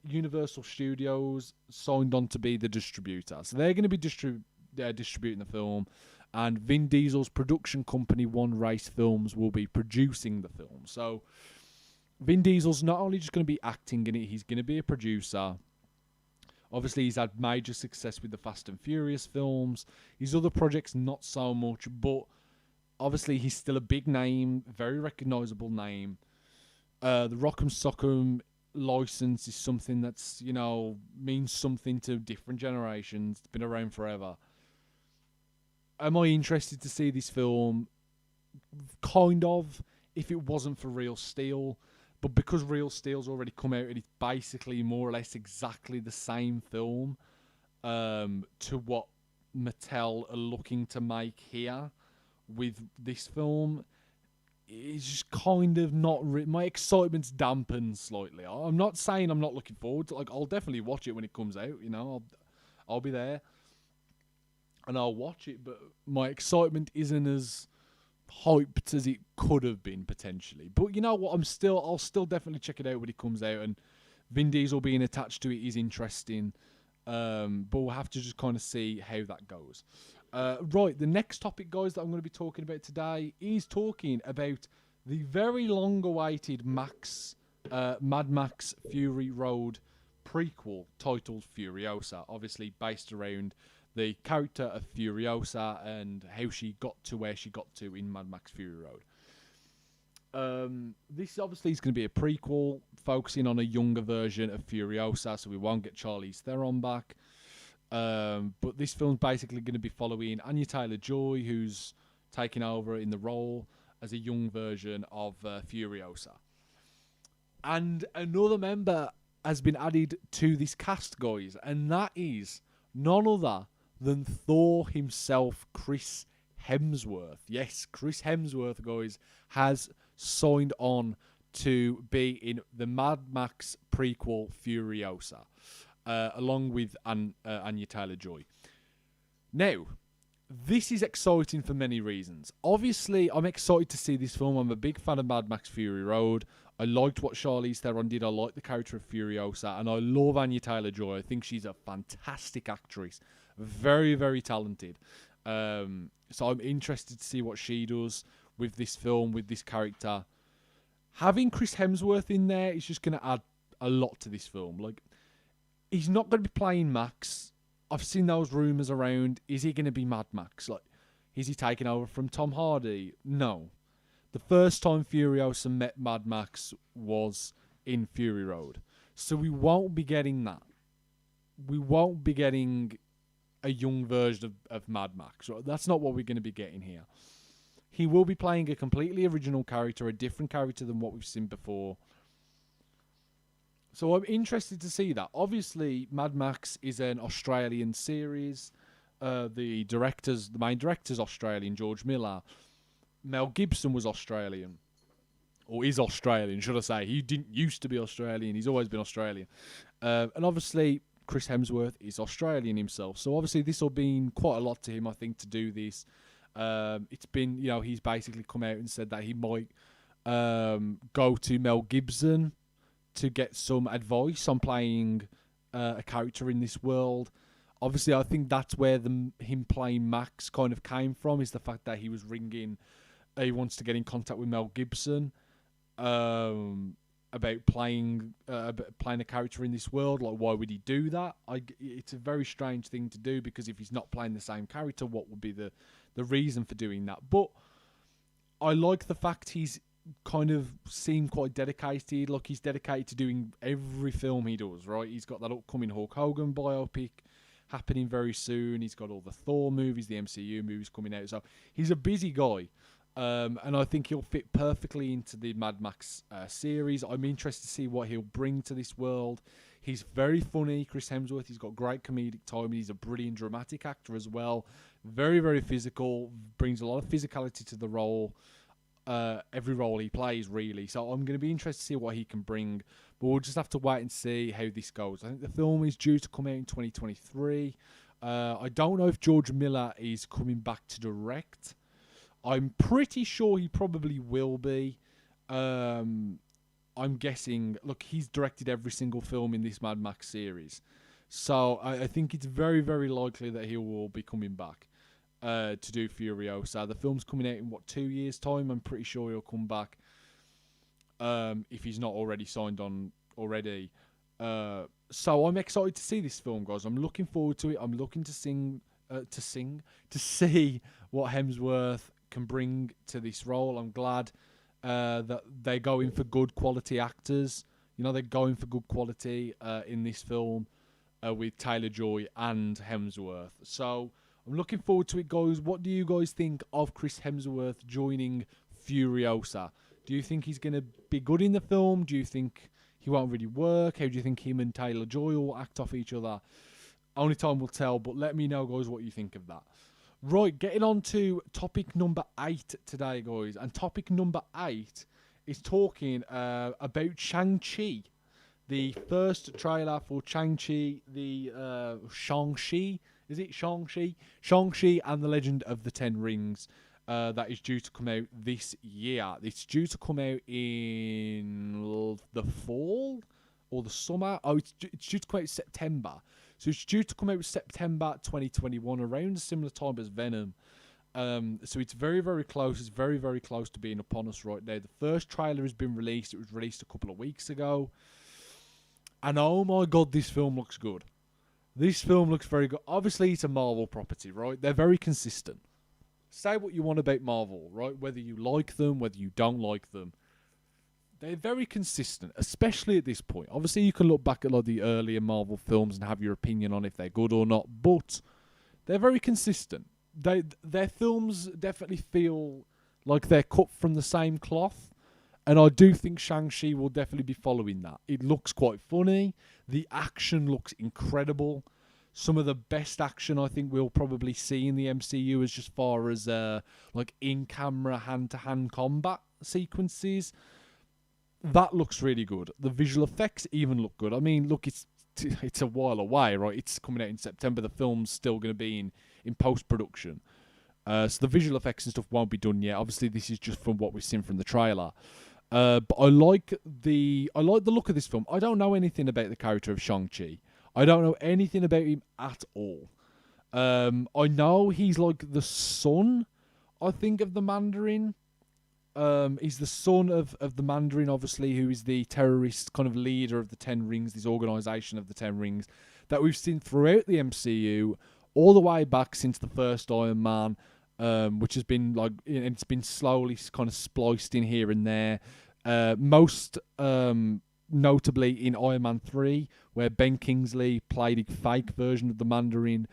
Speaker 1: Universal Studios signed on to be the distributor. So they're going to be distributing the film. And Vin Diesel's production company, One Race Films, will be producing the film. So Vin Diesel's not only just going to be acting in it, he's going to be a producer. Obviously, he's had major success with the Fast and Furious films. His other projects, not so much. But obviously, he's still a big name, very recognisable name. The Rock'em Sock'em license is something that's, you know, means something to different generations. It's been around forever. Am I interested to see this film? Kind of, if it wasn't for Real Steel. But because Real Steel's already come out and it's basically more or less exactly the same film to what Mattel are looking to make here with this film, it's just kind of not... my excitement's dampened slightly. I'm not saying I'm not looking forward to it. Like, I'll definitely watch it when it comes out, you know. I'll be there. And I'll watch it, but my excitement isn't as hyped as it could have been potentially. But you know what? I'll still definitely check it out when it comes out. And Vin Diesel being attached to it is interesting. But we'll have to just kind of see how that goes. Right, the next topic, guys, that I'm going to be talking about today is talking about the very long-awaited Mad Max Fury Road prequel titled Furiosa, obviously based around the character of Furiosa and how she got to where she got to in Mad Max Fury Road. This obviously is going to be a prequel focusing on a younger version of Furiosa, so we won't get Charlize Theron back. But this film's basically going to be following Anya Taylor-Joy, who's taking over in the role as a young version of Furiosa. And another member has been added to this cast, guys, and that is none other than Thor himself, Chris Hemsworth. Yes, Chris Hemsworth, guys, has signed on to be in the Mad Max prequel Furiosa. along with Anya Taylor-Joy. Now, this is exciting for many reasons. Obviously, I'm excited to see this film. I'm a big fan of Mad Max Fury Road. I liked what Charlize Theron did. I like the character of Furiosa. And I love Anya Taylor-Joy. I think she's a fantastic actress. Very, very talented. So I'm interested to see what she does with this film, with this character. Having Chris Hemsworth in there is just going to add a lot to this film. Like, he's not going to be playing Max. I've seen those rumours around. Is he going to be Mad Max? Like, is he taking over from Tom Hardy? No. The first time Furiosa met Mad Max was in Fury Road. So we won't be getting that. We won't be getting a young version of Mad Max. Right? That's not what we're going to be getting here. He will be playing a completely original character, a different character than what we've seen before. So I'm interested to see that. Obviously, Mad Max is an Australian series. The main director's Australian, George Miller. Mel Gibson was Australian. Or is Australian, should I say. He didn't used to be Australian. He's always been Australian. And obviously, Chris Hemsworth is Australian himself. So obviously, this will mean quite a lot to him, I think, to do this. It's been, he's basically come out and said that he might go to Mel Gibson to get some advice on playing a character in this world. Obviously, I think that's where him playing Max kind of came from, is the fact that he was ringing. He wants to get in contact with Mel Gibson about playing a character in this world. Like, why would he do that? It's a very strange thing to do, because if he's not playing the same character, what would be the reason for doing that? But I like the fact he's kind of seemed quite dedicated. Like, he's dedicated to doing every film he does, right? He's got that upcoming Hulk Hogan biopic happening very soon. He's got all the Thor movies, the MCU movies coming out. So he's a busy guy. And I think he'll fit perfectly into the Mad Max series. I'm interested to see what he'll bring to this world. He's very funny, Chris Hemsworth. He's got great comedic timing. He's a brilliant dramatic actor as well. Very, very physical. Brings a lot of physicality to the role. Every role he plays, really. So I'm going to be interested to see what he can bring. But we'll just have to wait and see how this goes. I think the film is due to come out in 2023. I don't know if George Miller is coming back to direct. I'm pretty sure he probably will be. I'm guessing, look, he's directed every single film in this Mad Max series. So I think it's very, very likely that he will be coming back to do Furiosa. The film's coming out in, 2 years' time? I'm pretty sure he'll come back if he's not already signed on already. So I'm excited to see this film, guys. I'm looking forward to it. I'm looking to see what Hemsworth can bring to this role. I'm glad that they're going for good quality actors. They're going for good quality in this film with Taylor-Joy and Hemsworth. So I'm looking forward to it, guys. What do you guys think of Chris Hemsworth joining Furiosa? Do you think he's going to be good in the film? Do you think he won't really work? How do you think him and Taylor-Joy will act off each other? Only time will tell, but let me know, guys, what you think of that. Right, getting on to topic number 8 today, guys. And topic number 8 is talking about Shang-Chi. The first trailer for Shang-Chi, Shang-Chi. Is it Shang-Chi? Shang-Chi and the Legend of the Ten Rings. That is due to come out this year. It's due to come out in the fall or the summer. Oh, it's due to come out in September. So it's due to come out September 2021, around a similar time as Venom. So it's very, very close. It's very, very close to being upon us right now. The first trailer has been released. It was released a couple of weeks ago. And oh my God, this film looks good. This film looks very good. Obviously, it's a Marvel property, right? They're very consistent. Say what you want about Marvel, right? Whether you like them, whether you don't like them. They're very consistent, especially at this point. Obviously, you can look back at the earlier Marvel films and have your opinion on if they're good or not, but they're very consistent. Their films definitely feel like they're cut from the same cloth, and I do think Shang-Chi will definitely be following that. It looks quite funny. The action looks incredible. Some of the best action I think we'll probably see in the MCU as far as in-camera, hand-to-hand combat sequences. That looks really good. The visual effects even look good. I mean, look, it's it's a while away, right? It's coming out in September. The film's still going to be in post-production. So the visual effects and stuff won't be done yet. Obviously, this is just from what we've seen from the trailer. But I like the look of this film. I don't know anything about the character of Shang Chi. I don't know anything about him at all. I know he's like the son, I think, of the Mandarin. He's the son of the Mandarin, obviously, who is the terrorist kind of leader of the Ten Rings, this organisation of the Ten Rings that we've seen throughout the MCU, all the way back since the first Iron Man, which has been like, it's been slowly kind of spliced in here and there. Most notably in Iron Man 3, where Ben Kingsley played a fake version of the Mandarin.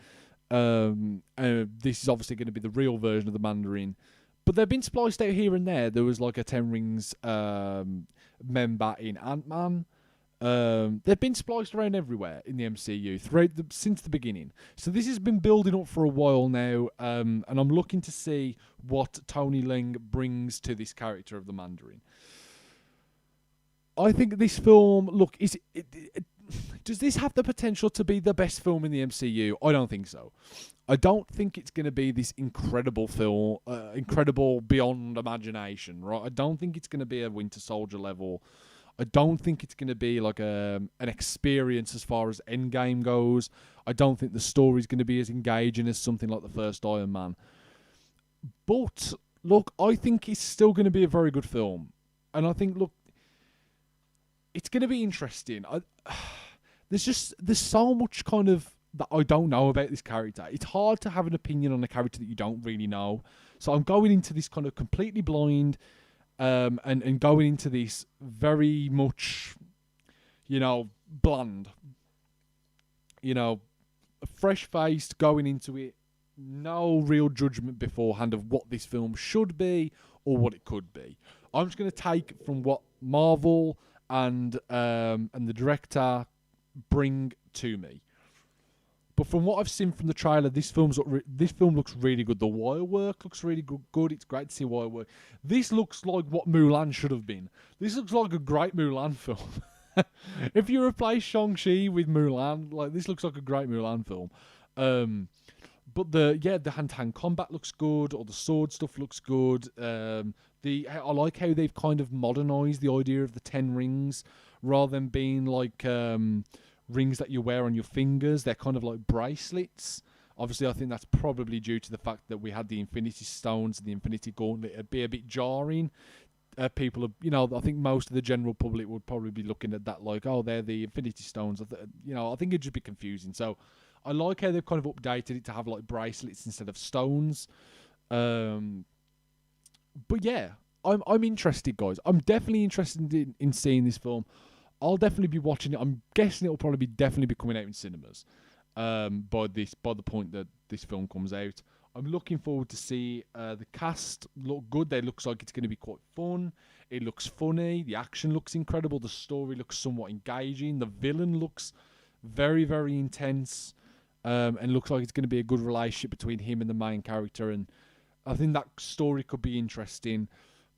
Speaker 1: This is obviously going to be the real version of the Mandarin. But they've been spliced out here and there. There was like a Ten Rings member in Ant-Man. They've been spliced around everywhere in the MCU since the beginning. So this has been building up for a while now, and I'm looking to see what Tony Leung brings to this character of the Mandarin. I think this film, look, does this have the potential to be the best film in the MCU? I don't think so. I don't think it's going to be this incredible film, incredible beyond imagination, right? I don't think it's going to be a Winter Soldier level. I don't think it's going to be like an experience as far as Endgame goes. I don't think the story's going to be as engaging as something like the first Iron Man. But, look, I think it's still going to be a very good film. And I think, look, it's going to be interesting. There's so much kind of that I don't know about this character. It's hard to have an opinion on a character that you don't really know. So I'm going into this kind of completely blind, and going into this very much, bland. Fresh-faced, going into it, no real judgment beforehand of what this film should be or what it could be. I'm just going to take from what Marvel and the director bring to me. But from what I've seen from the trailer, this film looks really good. The wire work looks really good. It's great to see wire work. This looks like what Mulan should have been. This looks like a great Mulan film. If you replace Shang-Chi with Mulan, like, this looks like a great Mulan film. But the hand-to-hand combat looks good. All the sword stuff looks good. I like how they've kind of modernized the idea of the 10 rings, rather than being like rings that you wear on your fingers. They're kind of like bracelets. Obviously, I think that's probably due to the fact that we had the Infinity Stones and the Infinity Gauntlet. It'd be a bit jarring. I think most of the general public would probably be looking at that like, oh, they're the Infinity Stones. I think it'd just be confusing. So I like how they've kind of updated it to have like bracelets instead of stones. But yeah, I'm interested, guys. I'm definitely interested in seeing this film. I'll definitely be watching it. I'm guessing it'll probably definitely be coming out in cinemas by the point that this film comes out. I'm looking forward to see the cast look good. It looks like it's going to be quite fun. It looks funny. The action looks incredible. The story looks somewhat engaging. The villain looks very, very intense, and looks like it's going to be a good relationship between him and the main character. And I think that story could be interesting.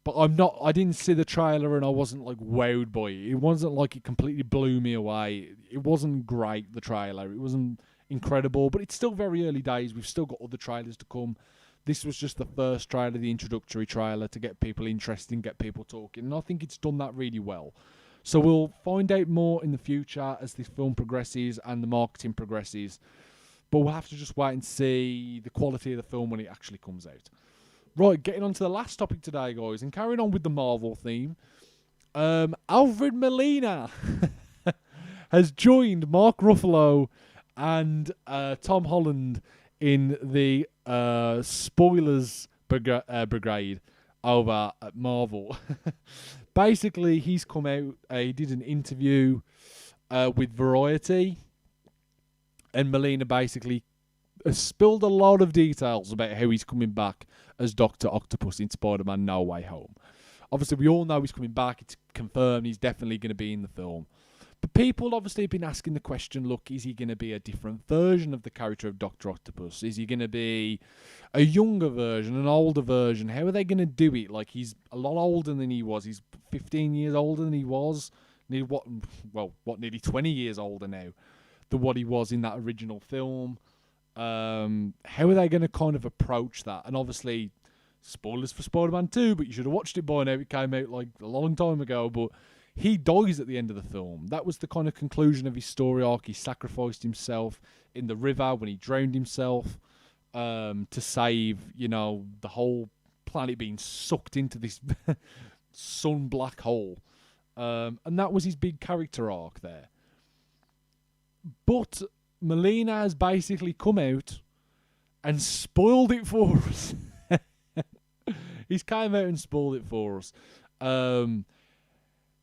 Speaker 1: But I didn't see the trailer and I wasn't like wowed by it. It wasn't like it completely blew me away. It wasn't great, the trailer. It wasn't incredible, but it's still very early days. We've still got other trailers to come. This was just the first trailer, the introductory trailer, to get people interested and get people talking. And I think it's done that really well. So we'll find out more in the future as this film progresses and the marketing progresses. But we'll have to just wait and see the quality of the film when it actually comes out. Right, getting on to the last topic today, guys, and carrying on with the Marvel theme. Alfred Molina has joined Mark Ruffalo and Tom Holland in the spoilers brigade over at Marvel. Basically, he's come out, he did an interview with Variety, and Molina basically spilled a lot of details about how he's coming back as Dr. Octopus in Spider-Man No Way Home. Obviously, we all know he's coming back. It's confirmed he's definitely going to be in the film. But people obviously have been asking the question, look, is he going to be a different version of the character of Dr. Octopus? Is he going to be a younger version, an older version? How are they going to do it? Like, he's a lot older than he was. He's 15 years older than he was Nearly 20 years older now than what he was in that original film. How are they going to kind of approach that? And obviously, spoilers for Spider-Man 2, but you should have watched it by now. It came out like a long time ago, but he dies at the end of the film. That was the kind of conclusion of his story arc. He sacrificed himself in the river when he drowned himself to save, the whole planet being sucked into this sun black hole. And that was his big character arc there. But Molina has basically come out and spoiled it for us. He's came out and spoiled it for us.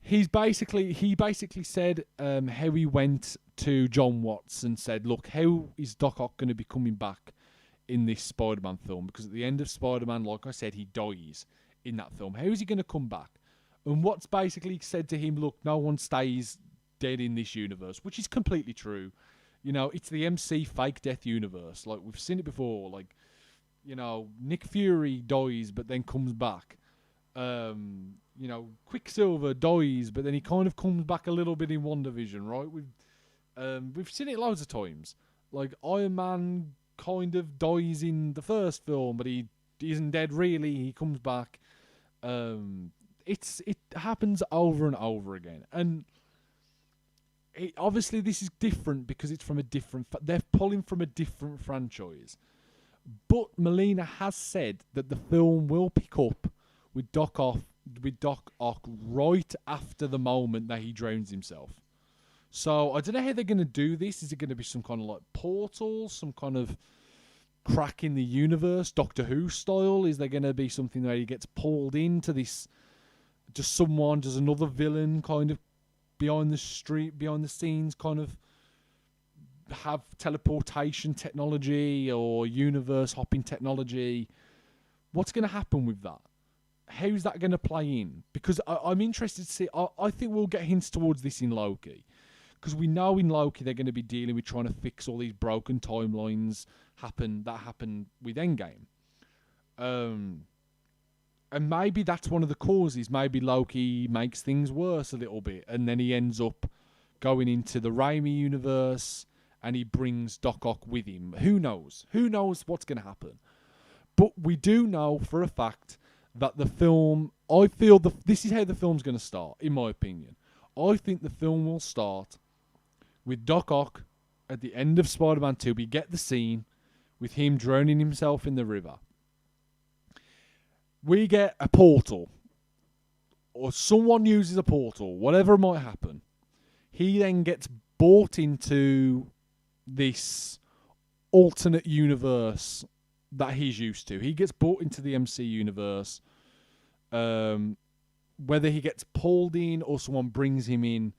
Speaker 1: He basically said how he went to John Watts and said, look, how is Doc Ock going to be coming back in this Spider-Man film? Because at the end of Spider-Man, like I said, he dies in that film. How is he going to come back? And Watts basically said to him, look, no one stays dead in this universe, which is completely true. It's the MC fake death universe. Like, we've seen it before. Like, Nick Fury dies but then comes back. Quicksilver dies but then he kind of comes back a little bit in WandaVision, right? We've seen it loads of times. Like, Iron Man kind of dies in the first film, but he isn't dead really. He comes back. It happens over and over again. And obviously this is different because it's from a different... They're pulling from a different franchise. But Molina has said that the film will pick up with Doc Ock right after the moment that he drowns himself. So I don't know how they're going to do this. Is it going to be some kind of like portal, some kind of crack in the universe, Doctor Who style? Is there going to be something where he gets pulled into this? Does another villain kind of behind the scenes kind of have teleportation technology or universe hopping technology? What's going to happen with that? How's that going to play in? Because I'm interested to see. I think we'll get hints towards this in Loki. Because we know in Loki they're going to be dealing with trying to fix all these broken timelines that happened with Endgame. And maybe that's one of the causes. Maybe Loki makes things worse a little bit, and then he ends up going into the Raimi universe, and he brings Doc Ock with him. Who knows? Who knows what's going to happen? But we do know for a fact that the film... I feel this is how the film's going to start, in my opinion. I think the film will start with Doc Ock at the end of Spider-Man 2. We get the scene with him drowning himself in the river. We get a portal, or someone uses a portal, whatever might happen. He then gets brought into this alternate universe that he's used to. He gets brought into the MC universe. Whether he gets pulled in or someone brings him in.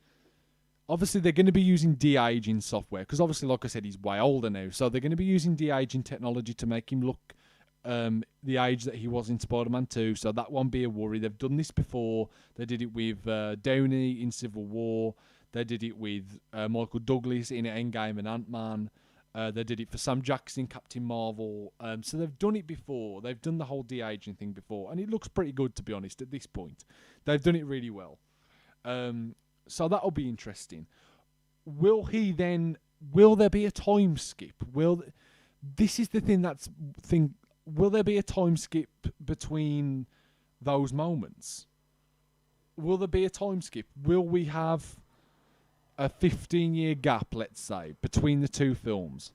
Speaker 1: Obviously, they're going to be using de-aging software, because obviously, like I said, he's way older now. So they're going to be using de-aging technology to make him look the age that he was in Spider-Man 2, so that won't be a worry. They've done this before. They did it with Downey in Civil War. They did it with Michael Douglas in Endgame and Ant-Man. They did it for Sam Jackson, Captain Marvel. So they've done it before. They've done the whole de-aging thing before, and it looks pretty good, to be honest, at this point. They've done it really well. So that'll be interesting. Will there be a time skip? This is the thing will there be a time skip between those moments? Will there be a time skip? Will we have a 15-year gap, let's say, between the two films?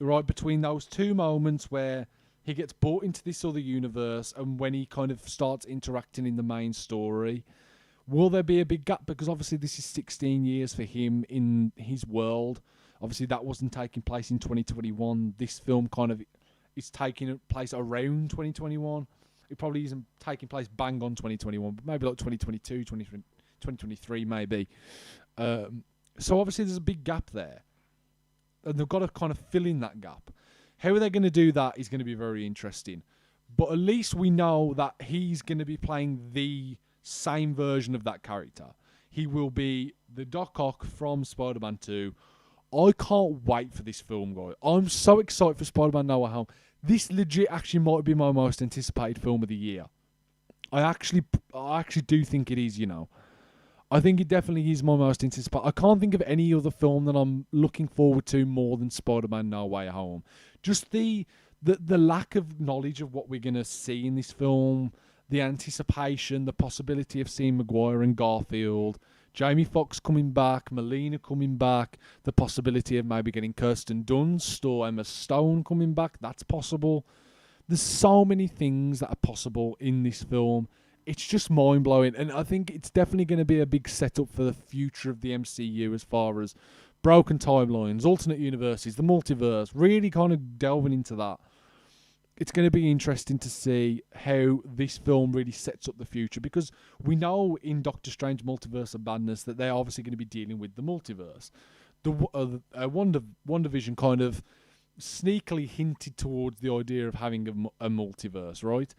Speaker 1: Right, between those two moments where he gets brought into this other universe and when he kind of starts interacting in the main story. Will there be a big gap? Because obviously this is 16 years for him in his world. Obviously that wasn't taking place in 2021. This film kind of is taking place around 2021. It probably isn't taking place bang on 2021, but maybe like 2022, 2023 maybe. So obviously there's a big gap there. And they've got to kind of fill in that gap. How are they going to do that is going to be very interesting. But at least we know that he's going to be playing the same version of that character. He will be the Doc Ock from Spider-Man 2. I can't wait for this film, guys. I'm so excited for Spider-Man No Way Home. This legit actually might be my most anticipated film of the year. I actually do think it is, you know. I think it definitely is my most anticipated. I can't think of any other film that I'm looking forward to more than Spider-Man No Way Home. Just the lack of knowledge of what we're going to see in this film, the anticipation, the possibility of seeing Maguire and Garfield, Jamie Foxx coming back, Melina coming back, the possibility of maybe getting Kirsten Dunst or Emma Stone coming back. That's possible. There's so many things that are possible in this film. It's just mind-blowing, and I think it's definitely going to be a big setup for the future of the MCU as far as broken timelines, alternate universes, the multiverse, really kind of delving into that. It's going to be interesting to see how this film really sets up the future, because we know in Doctor Strange Multiverse of Madness that they're obviously going to be dealing with the multiverse. The WandaVision kind of sneakily hinted towards the idea of having a multiverse, right?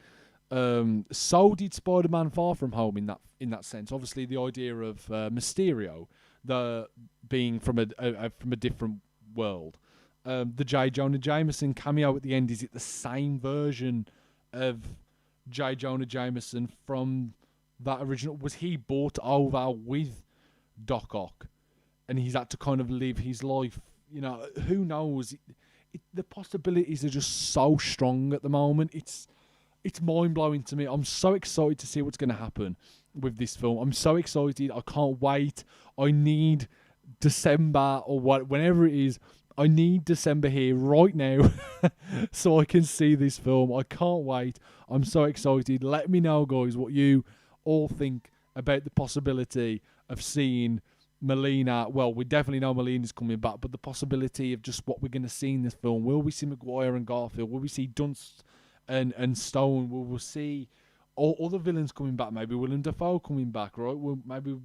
Speaker 1: So did Spider-Man Far From Home in that sense. Obviously, the idea of Mysterio, the being from a different world. The J. Jonah Jameson cameo at the end, is it the same version of J. Jonah Jameson from that original? Was he brought over with Doc Ock, and he's had to kind of live his life? You know, who knows? The possibilities are just so strong at the moment. It's mind-blowing to me. I'm so excited to see what's going to happen with this film. I'm so excited. I can't wait. I need December or whenever it is. I need December here right now so I can see this film. I can't wait. I'm so excited. Let me know, guys, what you all think about the possibility of seeing Melina. Well, we definitely know Melina's coming back, but the possibility of just what we're going to see in this film. Will we see Maguire and Garfield? Will we see Dunst and Stone? Will we see all other villains coming back? Maybe Willem Dafoe coming back, right? Well, maybe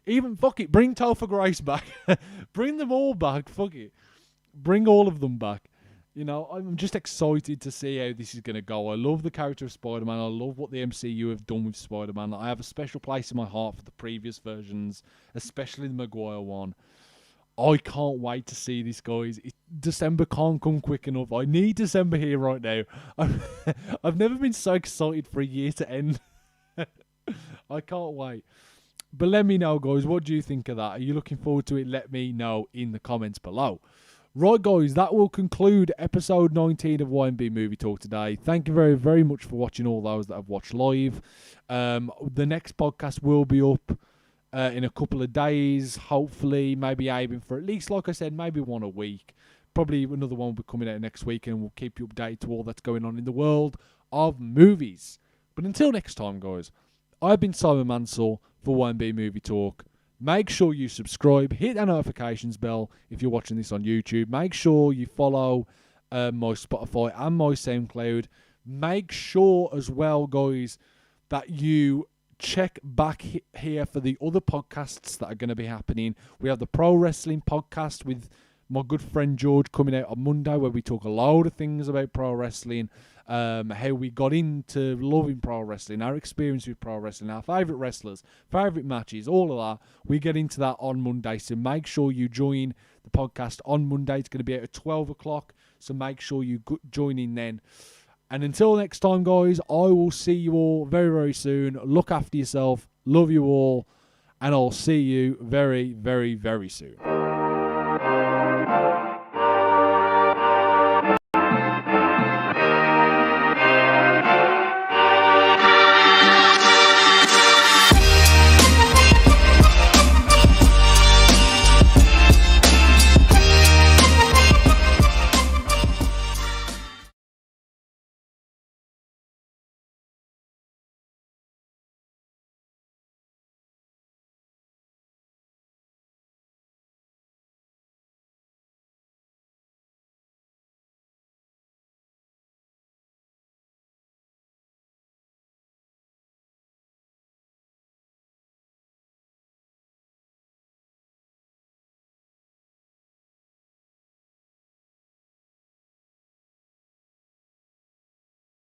Speaker 1: even, fuck it, bring Topher Grace back. Bring them all back, fuck it. Bring all of them back. You know, I'm just excited to see how this is going to go. I love the character of Spider-Man. I love what the MCU have done with Spider-Man. I have a special place in my heart for the previous versions, especially the Maguire one. I can't wait to see this, guys. December can't come quick enough. I need December here right now. I've never been so excited for a year to end. I can't wait. But let me know, guys, what do you think of that? Are you looking forward to it? Let me know in the comments below. Right, guys, that will conclude episode 19 of YMB Movie Talk today. Thank you very, very much for watching, all those that have watched live. The next podcast will be up in a couple of days, hopefully, maybe aiming for at least, like I said, maybe one a week. Probably another one will be coming out next week, and we'll keep you updated to all that's going on in the world of movies. But until next time, guys, I've been Simon Mansell for YMB Movie Talk. Make sure you subscribe, hit that notifications bell if you're watching this on YouTube. Make sure you follow my Spotify and my SoundCloud. Make sure as well, guys, that you check back here for the other podcasts that are going to be happening. We have the Pro Wrestling Podcast with my good friend George coming out on Monday, where we talk a load of things about pro wrestling, how we got into loving pro wrestling, our experience with pro wrestling, our favourite wrestlers, favourite matches, all of that. We get into that on Monday, so make sure you join the podcast on Monday. It's going to be out at 12 o'clock, so make sure you join in then. And until next time, guys, I will see you all very, very soon. Look after yourself. Love you all. And I'll see you very, very, very soon.